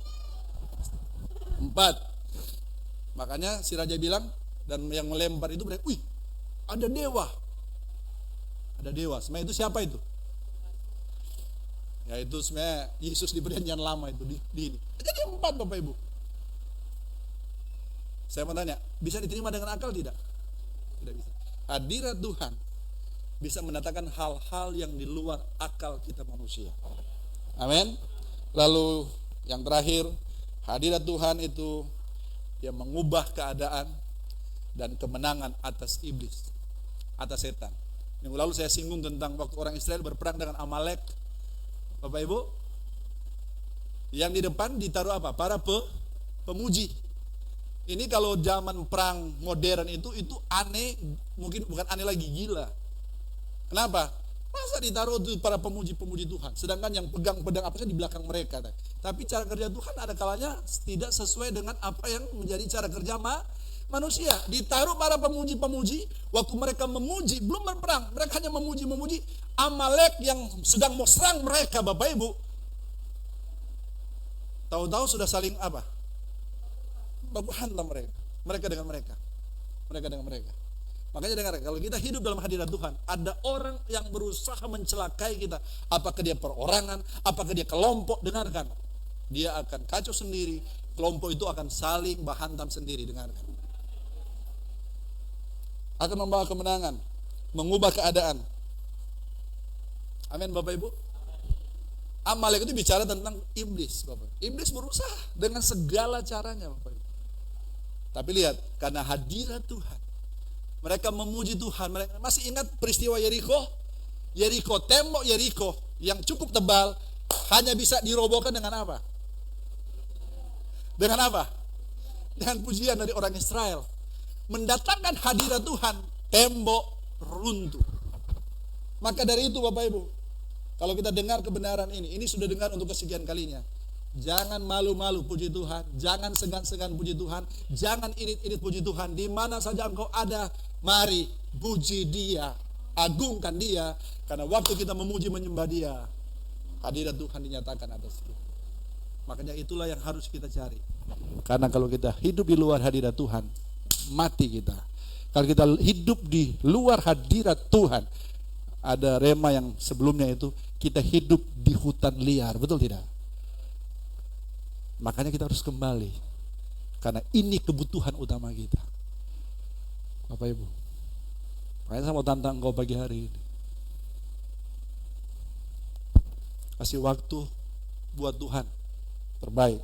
4. Makanya si raja bilang, dan yang melempar itu mereka, wih, ada dewa. Ada dewa. Sebenarnya itu siapa itu? Ya itu sebenarnya Yesus di perjanjian lama itu di ini. Jadi 4, Bapak Ibu. Saya mau tanya, bisa diterima dengan akal tidak? Tidak bisa. Hadirat Tuhan bisa mendatangkan hal-hal yang di luar akal kita manusia. Amin. Lalu yang terakhir, hadirat Tuhan itu yang mengubah keadaan dan kemenangan atas iblis, atas setan. Minggu lalu saya singgung tentang waktu orang Israel berperang dengan Amalek. Bapak Ibu, yang di depan ditaruh apa? Para pemuji. Ini kalau zaman perang modern itu aneh, mungkin bukan aneh lagi, gila. Kenapa? Masa ditaruh itu para pemuji-pemuji Tuhan, sedangkan yang pegang pedang apa saja di belakang mereka. Tapi cara kerja Tuhan ada kalanya tidak sesuai dengan apa yang menjadi cara kerja manusia. Ditaruh para pemuji-pemuji, waktu mereka memuji, belum berperang, mereka hanya memuji-memuji. Amalek yang sedang mau serang mereka, Bapak Ibu, tahu-tahu sudah saling apa? Baku hantam mereka dengan mereka. Makanya dengar, kalau kita hidup dalam hadirat Tuhan, ada orang yang berusaha mencelakai kita. Apakah dia perorangan, apakah dia kelompok, dengarkan. Dia akan kacau sendiri, kelompok itu akan saling bahantam sendiri, dengarkan. Akan membawa kemenangan, mengubah keadaan. Amin, Bapak Ibu. Amalek itu bicara tentang iblis, Bapak. Iblis berusaha dengan segala caranya, Bapak Ibu. Tapi lihat, karena hadirat Tuhan, mereka memuji Tuhan. Mereka masih ingat peristiwa Yeriko? Tembok Yeriko yang cukup tebal hanya bisa dirobohkan dengan apa? Dengan apa? Dengan pujian dari orang Israel. Mendatangkan hadirat Tuhan, tembok runtuh. Maka dari itu Bapak Ibu, kalau kita dengar kebenaran ini sudah dengar untuk kesekian kalinya. Jangan malu-malu puji Tuhan, jangan segan-segan puji Tuhan, jangan irit-irit puji Tuhan. Di mana saja engkau ada, mari puji Dia, agungkan Dia, karena waktu kita memuji menyembah Dia, hadirat Tuhan dinyatakan atas kita. Makanya itulah yang harus kita cari. Karena kalau kita hidup di luar hadirat Tuhan, mati kita. Kalau kita hidup di luar hadirat Tuhan, ada rema yang sebelumnya itu, kita hidup di hutan liar, betul tidak? Makanya kita harus kembali, karena ini kebutuhan utama kita, Bapak Ibu. Makanya saya mau tantang engkau pagi hari ini. Kasih waktu buat Tuhan terbaik.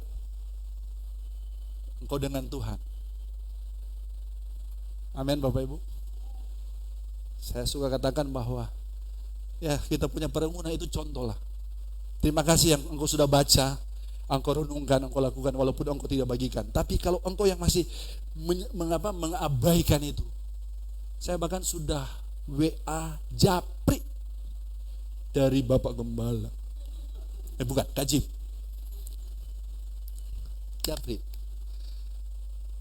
Engkau dengan Tuhan. Amin Bapak Ibu. Saya suka katakan bahwa ya kita punya perenggunan itu contoh lah. Terima kasih yang engkau sudah baca, engkau renungkan, engkau lakukan walaupun engkau tidak bagikan. Tapi kalau engkau yang masih mengabaikan itu, saya bahkan sudah WA japri dari Bapak Gembala. Bukan, Kak Jim. Japri.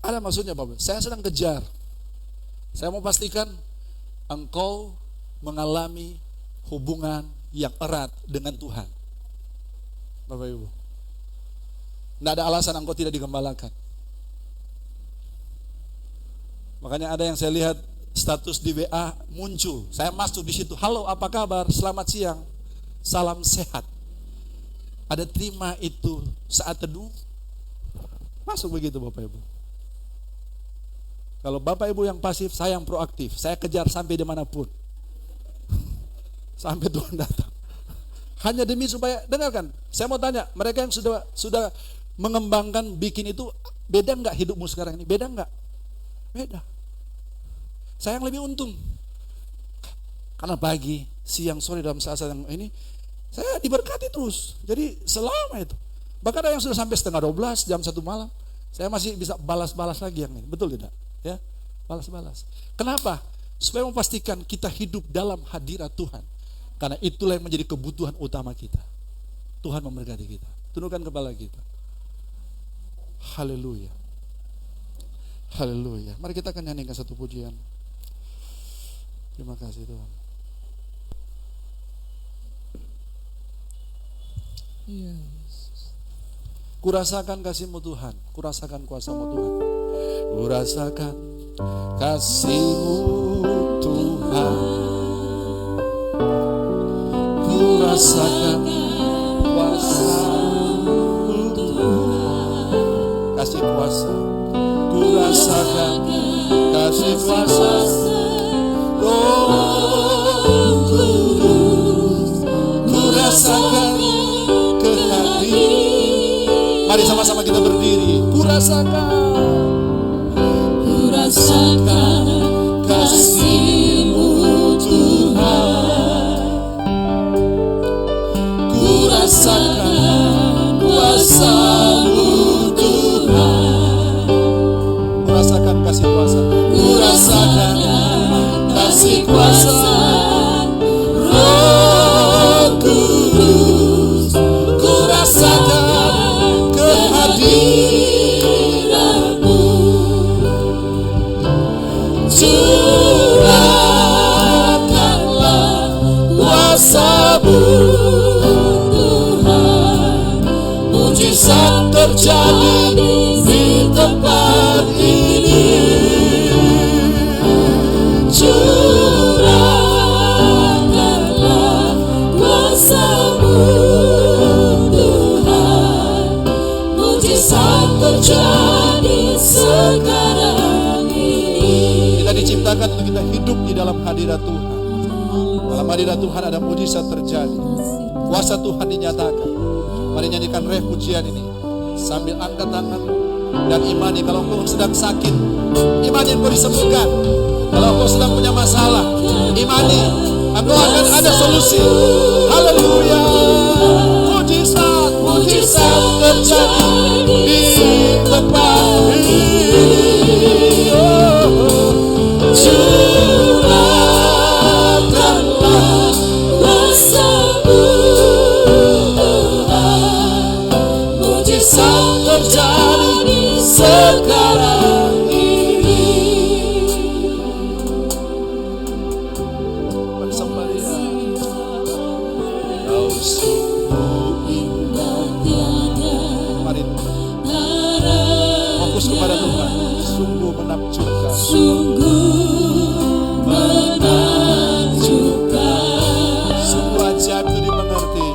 Ada maksudnya Bapak, saya sedang kejar. Saya mau pastikan engkau mengalami hubungan yang erat dengan Tuhan. Bapak Ibu. Tidak ada alasan engkau tidak digembalakan. Makanya ada yang saya lihat status di WA muncul. Saya masuk di situ. Halo, apa kabar? Selamat siang. Salam sehat. Ada terima itu saat teduh. Masuk begitu Bapak Ibu. Kalau Bapak Ibu yang pasif, saya yang proaktif. Saya kejar sampai dimanapun. Sampai Tuhan datang. Hanya demi supaya, dengarkan, saya mau tanya, mereka yang sudah mengembangkan bikin itu, beda enggak hidupmu sekarang ini? Beda enggak? Beda. Saya yang lebih untung. Karena pagi, siang, sore dalam saat-saat yang ini, saya diberkati terus. Jadi selama itu. Bahkan ada yang sudah sampai 11:30, jam 1 malam. Saya masih bisa balas-balas lagi yang ini. Betul tidak? Ya, balas-balas. Kenapa? Supaya memastikan kita hidup dalam hadirat Tuhan. Karena itulah yang menjadi kebutuhan utama kita. Tuhan memberkati kita. Tundukkan kepala kita. Haleluya. Haleluya. Mari kita akan nyanyikan satu pujian. Terima kasih Tuhan. Kurasakan kasih-Mu Tuhan. Kurasakan kuasa-Mu Tuhan. Kurasakan kasih-Mu Tuhan. Kurasakan kuasa-Mu Tuhan. Kasih kuasa. Kurasakan kasih kuasa. Roh Kudus. Kurasakan kehadiran. Mari sama-sama kita berdiri. Kurasakan kasih-Mu Tuhan. Kurasakan kuasa-Mu Tuhan. Kurasakan kasih kuasa. Kurasakan kasih kuasa. Roh Kudus. Kurasakan kehadiran-Mu. Curahkanlah kuasa-Mu Tuhan. Mujizat terjadi di tempat ini. Curahkanlah kuasa-Mu Tuhan. Mujizat terjadi sekarang ini. Kita diciptakan untuk kita hidup di dalam hadirat Tuhan. Dalam hadirat Tuhan ada mujizat terjadi. Kuasa Tuhan dinyatakan. Mari nyanyikan ref pujian ini sambil angkat tangan dan imani. Kalau engkau sedang sakit, imani engkau disembuhkan. Kalau engkau sedang punya masalah, imani engkau akan ada solusi. Haleluya. Mujizat terjadi di tempat ini. Curahkanlah kuasa-Mu Tuhan. Mujizat terjadi sekarang ini. Bersama dia. Kau sungguh indah tiada. Mari fokus kepada Tuhan. Sungguh menakjubkan. Sungguh menakjubkan. Sungguh ajaib itu dimengerti.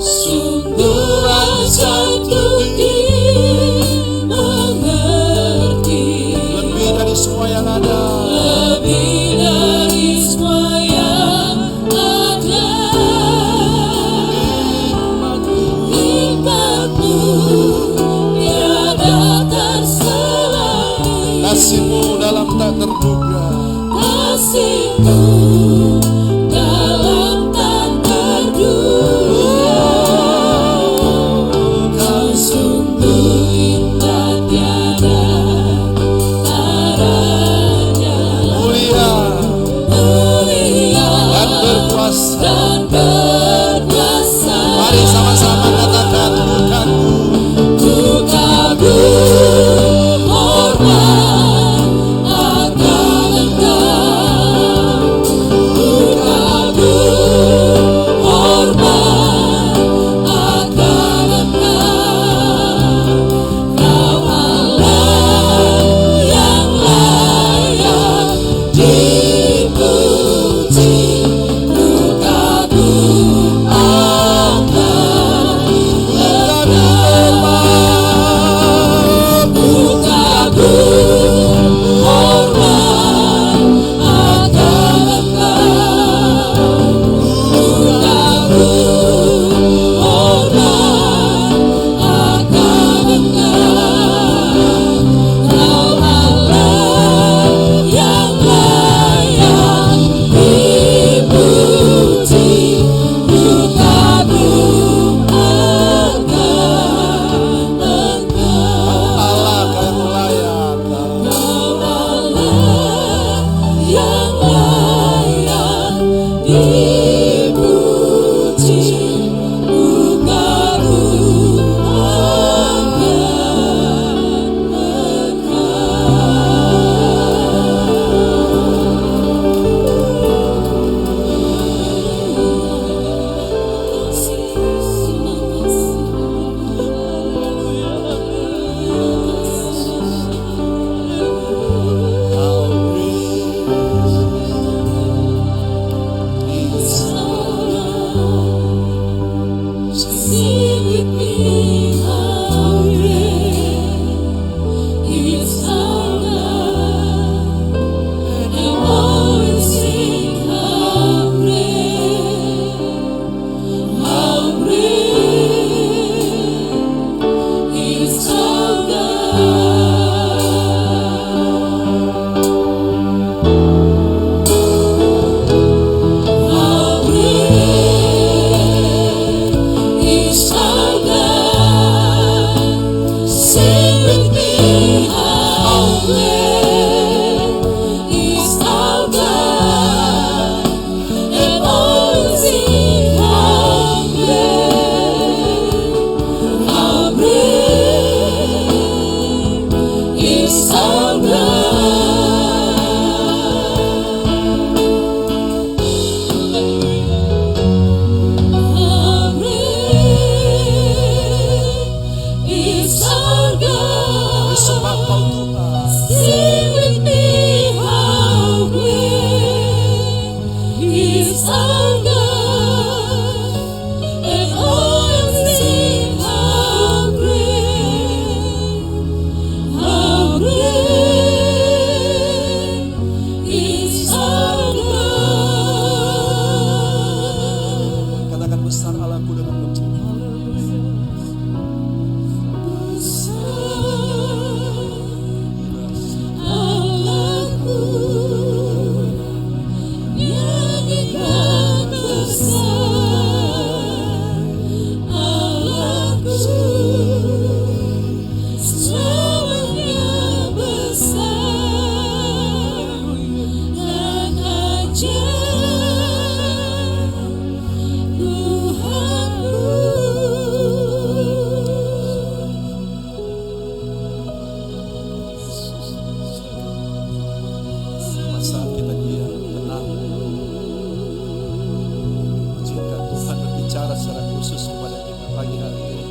Sungguh ajaib itu dimengerti. dalam tak terduga. Kau sungguh indah tiada taranya, Mulia mulia dan berkuasa. dan berkuasa. Mari sama-sama katakan Ku kagum hormat akan Engkau. Ku kagum hormat akan Engkau. Kau Allah yang layak dipuji. Ku kagum akan Ku kagum hormat akan Engkau. Ku kagum hormat akan Engkau. Kau Allah yang layak dipuji. Ku kagum akan Engkau. Allah yang layak. Kau Allah yang layak dipuji. Ku kagum Sing with me, how great is our God, and always sing how great is our God. How great is our God. Sing with me, how great is our God, and all sing how great is our God. How great is our God. Sing with me, how great is our God, and all sing how great is our God. Katakan besar Allahku dengan pencinta. Allahku yang indah besar, Allahku selamanya besar dan ajaib Tuhanku. Saat kita diam, tenang, izinkan Tuhan berbicara secara khusus kepada kita pagi hari ini.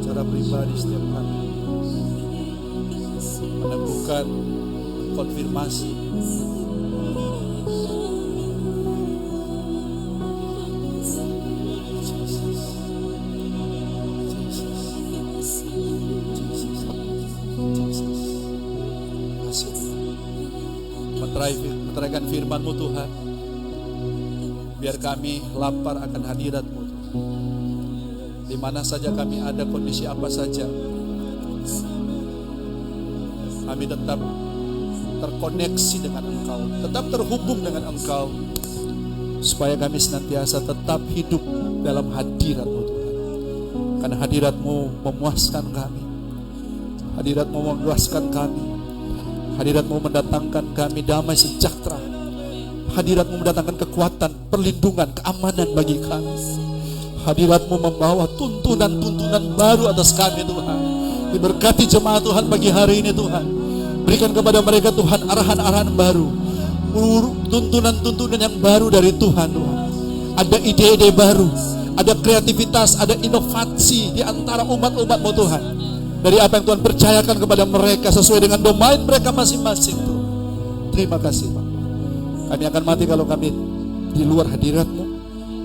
Secara pribadi setiap kami menemukan konfirmasi meteraikan firman-Mu Tuhan. Biar kami lapar akan hadirat-Mu. Di mana saja kami ada, kondisi apa saja, kami tetap terkoneksi dengan Engkau, tetap terhubung dengan Engkau, supaya kami senantiasa tetap hidup dalam hadirat-Mu Tuhan. Karena hadirat-Mu memuaskan kami, hadirat-Mu memuaskan kami, hadirat-Mu mendatangkan kami damai sejahtera, hadirat-Mu mendatangkan kekuatan, perlindungan, keamanan bagi kami. Hadirat-Mu membawa tuntunan-tuntunan baru atas kami Tuhan. Diberkati jemaat Tuhan pagi hari ini Tuhan. Berikan kepada mereka Tuhan arahan-arahan baru, tuntunan-tuntunan yang baru dari Tuhan Tuhan. Ada ide-ide baru, ada kreativitas, ada inovasi di antara umat-umat-Mu Tuhan. Dari apa yang Tuhan percayakan kepada mereka sesuai dengan domain mereka masing-masing Tuhan. Terima kasih Pak. Kami akan mati kalau kami di luar hadirat-Mu.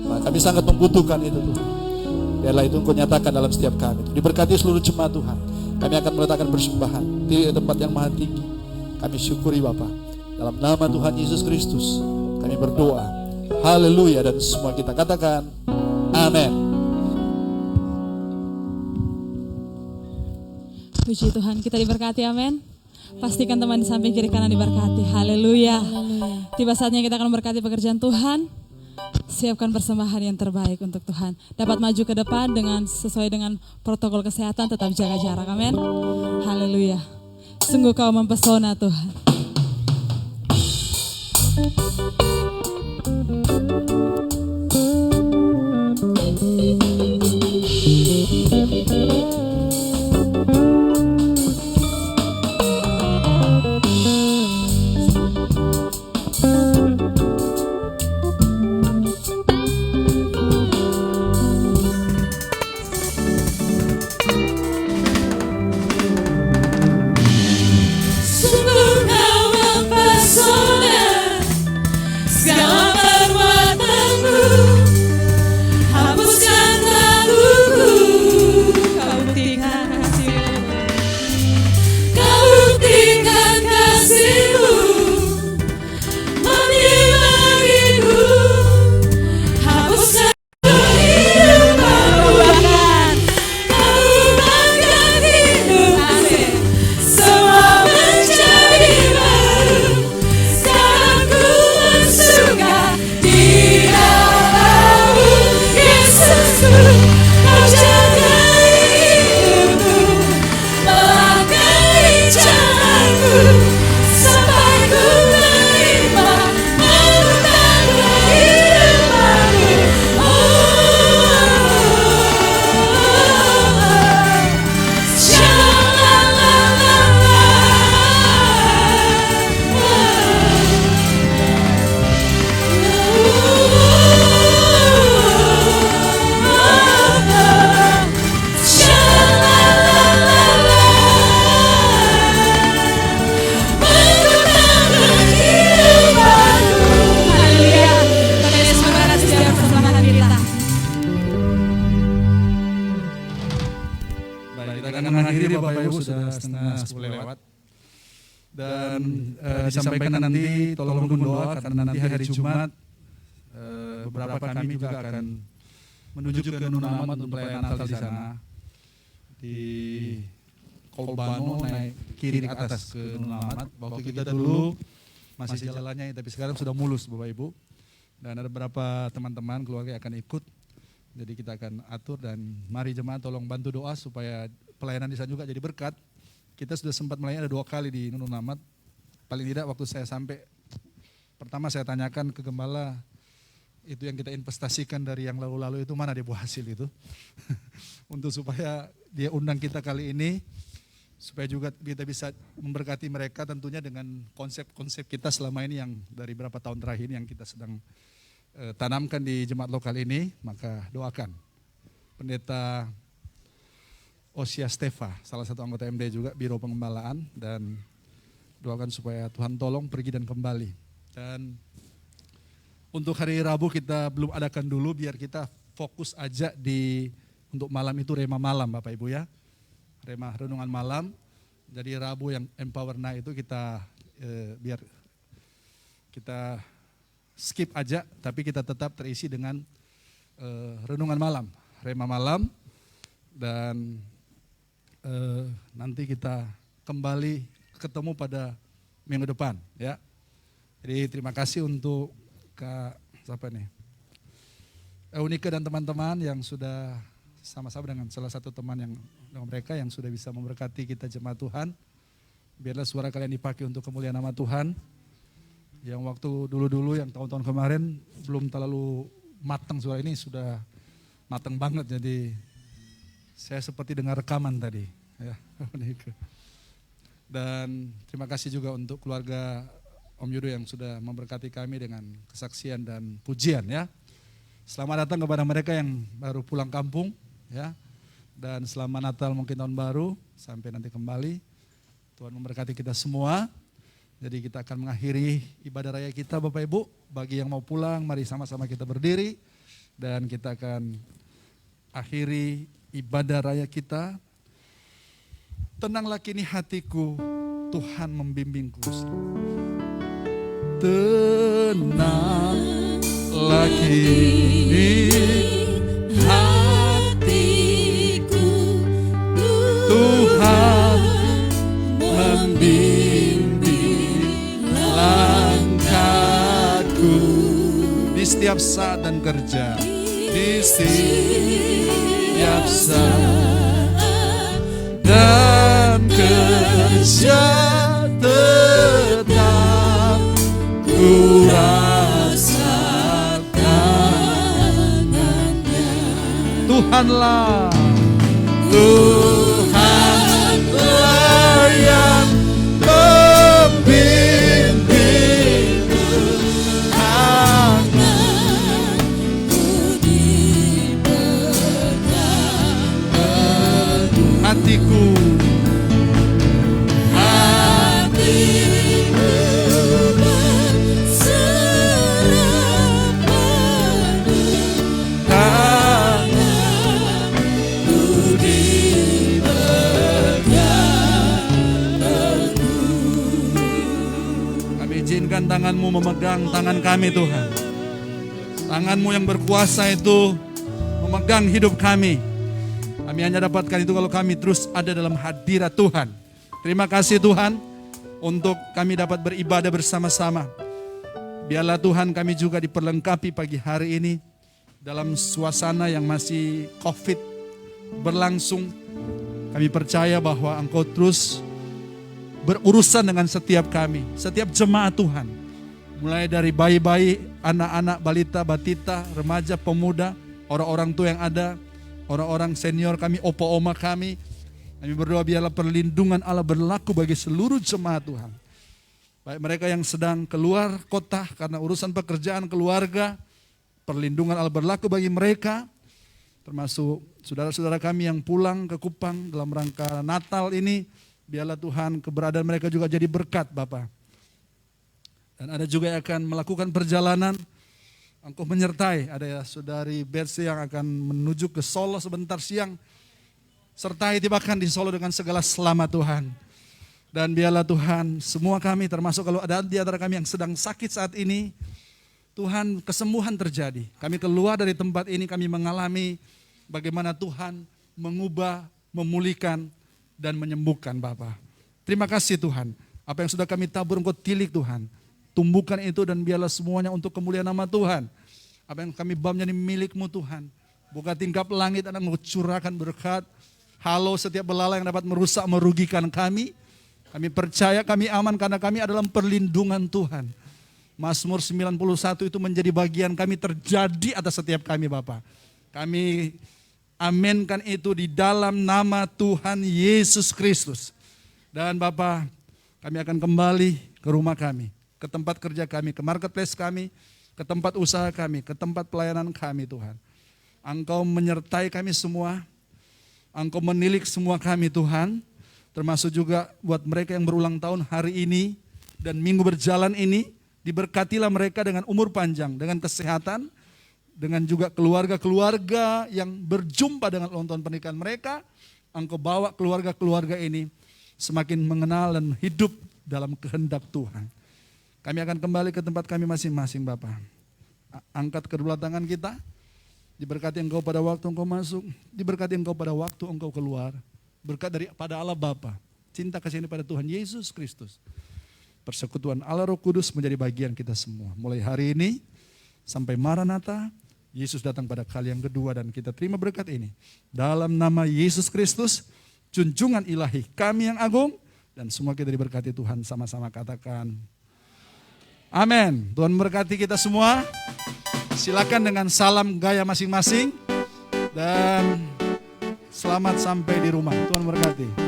Nah, kami sangat membutuhkan itu Tuhan. Biarlah itu Engkau nyatakan dalam setiap kami. Diberkati seluruh jemaat Tuhan. Kami akan meletakkan persembahan di tempat yang maha tinggi. Kami syukuri Bapa. Dalam nama Tuhan Yesus Kristus kami berdoa. Haleluya. Dan semua kita katakan amin. Puji Tuhan, kita diberkati, amin. Pastikan teman di samping kiri kanan diberkati. Haleluya. Tiba saatnya kita akan memberkati pekerjaan Tuhan. Siapkan persembahan yang terbaik untuk Tuhan. Dapat maju ke depan sesuai dengan protokol kesehatan, tetap jaga jarak. Amin. Haleluya. Sungguh Kau mempesona Tuhan. Disampaikan nanti, tolong doa karena nanti hari Jumat beberapa kami juga akan menuju ke Nunamat untuk pelayanan Natal di sana. Di Kolbano naik kiri ke atas ke Nunamat. Waktu kita dulu masih jalannya, tapi sekarang sudah mulus Bapak Ibu. Dan ada beberapa teman-teman keluarga yang akan ikut. Jadi kita akan atur dan mari jemaat tolong bantu doa supaya pelayanan di sana juga jadi berkat. Kita sudah sempat melayani ada 2 kali di Nunamat. Paling tidak waktu saya sampai, pertama saya tanyakan ke gembala, itu yang kita investasikan dari yang lalu-lalu itu mana dia buah hasil itu. Untuk supaya dia undang kita kali ini, supaya juga kita bisa memberkati mereka tentunya dengan konsep-konsep kita selama ini yang dari beberapa tahun terakhir yang kita sedang tanamkan di jemaat lokal ini. Maka doakan Pendeta Osia Stefa, salah satu anggota MD juga, Biro Pengembalaan, dan doakan supaya Tuhan tolong pergi dan kembali. Dan untuk hari Rabu kita belum adakan dulu, biar kita fokus aja untuk malam itu rema malam Bapak Ibu ya. Rema renungan malam. Jadi Rabu yang Empower Night itu kita biar kita skip aja, tapi kita tetap terisi dengan renungan malam, rema malam. Dan nanti kita kembali ketemu pada minggu depan ya. Jadi terima kasih untuk Kak siapa nih? Eunike dan teman-teman yang sudah sama-sama dengan salah satu teman yang dengan mereka yang sudah bisa memberkati kita jemaat Tuhan. Biarlah suara kalian dipakai untuk kemuliaan nama Tuhan. Yang waktu dulu-dulu yang tahun-tahun kemarin belum terlalu matang suara ini sudah matang banget. Jadi saya seperti dengar rekaman tadi. Ya, dan terima kasih juga untuk keluarga Om Yudo yang sudah memberkati kami dengan kesaksian dan pujian ya. Selamat datang kepada mereka yang baru pulang kampung ya. Dan selamat Natal mungkin tahun baru sampai nanti kembali. Tuhan memberkati kita semua. Jadi kita akan mengakhiri ibadah raya kita Bapak Ibu. Bagi yang mau pulang mari sama-sama kita berdiri. Dan kita akan akhiri ibadah raya kita. Tenanglah kini hatiku, Tuhan membimbingku. Tenanglah kini hatiku, Tuhan membimbing langkahku di setiap saat dan kerja, di setiap saat dan kerja tetap ku rasakan Tuhanlah yang membimbingku, hatiku tanganmu memegang tangan kami Tuhan. Tanganmu yang berkuasa itu memegang hidup kami. Kami hanya dapatkan itu kalau kami terus ada dalam hadirat Tuhan. Terima kasih Tuhan untuk kami dapat beribadah bersama-sama. Biarlah Tuhan kami juga diperlengkapi pagi hari ini dalam suasana yang masih COVID berlangsung. Kami percaya bahwa Engkau terus berurusan dengan setiap kami, setiap jemaat Tuhan. Mulai dari bayi-bayi, anak-anak, balita, batita, remaja, pemuda, orang-orang tua yang ada, orang-orang senior kami, opa-oma kami. Kami berdoa biarlah perlindungan Allah berlaku bagi seluruh jemaat Tuhan. Baik mereka yang sedang keluar kota karena urusan pekerjaan keluarga, perlindungan Allah berlaku bagi mereka. Termasuk saudara-saudara kami yang pulang ke Kupang dalam rangka Natal ini. Biarlah Tuhan keberadaan mereka juga jadi berkat Bapak. Dan ada juga yang akan melakukan perjalanan, Engkau menyertai. Ada ya saudari Bersi yang akan menuju ke Solo sebentar siang. Sertai tibakan di Solo dengan segala selamat Tuhan. Dan biarlah Tuhan semua kami termasuk kalau ada di antara kami yang sedang sakit saat ini. Tuhan kesembuhan terjadi. Kami keluar dari tempat ini kami mengalami bagaimana Tuhan mengubah, memulihkan dan menyembuhkan Bapa. Terima kasih Tuhan. Apa yang sudah kami tabur Engkau tilik Tuhan. Tumbuhkan itu dan biarlah semuanya untuk kemuliaan nama Tuhan. Apa yang kami bawa menjadi milik-Mu Tuhan. Buka tingkap langit dan Engkau curahkan berkat. Halau setiap belalang yang dapat merusak, merugikan kami. Kami percaya kami aman karena kami adalah perlindungan Tuhan. Mazmur 91 itu menjadi bagian kami terjadi atas setiap kami Bapa. Kami aminkan itu di dalam nama Tuhan Yesus Kristus. Dan Bapa, kami akan kembali ke rumah kami, ke tempat kerja kami, ke marketplace kami, ke tempat usaha kami, ke tempat pelayanan kami Tuhan. Engkau menyertai kami semua, Engkau menilik semua kami Tuhan, termasuk juga buat mereka yang berulang tahun hari ini dan minggu berjalan ini, diberkatilah mereka dengan umur panjang, dengan kesehatan, dengan juga keluarga-keluarga yang berjumpa dengan ulang tahun pernikahan mereka. Engkau bawa keluarga-keluarga ini semakin mengenal dan hidup dalam kehendak Tuhan. Kami akan kembali ke tempat kami masing-masing Bapak. Angkat kedua tangan kita. Diberkati Engkau pada waktu Engkau masuk. Diberkati Engkau pada waktu Engkau keluar. Berkat daripada Allah Bapa. Cinta kasih ini pada Tuhan Yesus Kristus. persekutuan Allah Roh Kudus menjadi bagian kita semua. Mulai hari ini sampai Maranatha, Yesus datang pada kali yang kedua dan kita terima berkat ini. Dalam nama Yesus Kristus, junjungan ilahi kami yang agung, dan semua kita diberkati Tuhan, sama-sama katakan amin. Tuhan memberkati kita semua. Silakan dengan salam gaya masing-masing dan selamat sampai di rumah. Tuhan memberkati.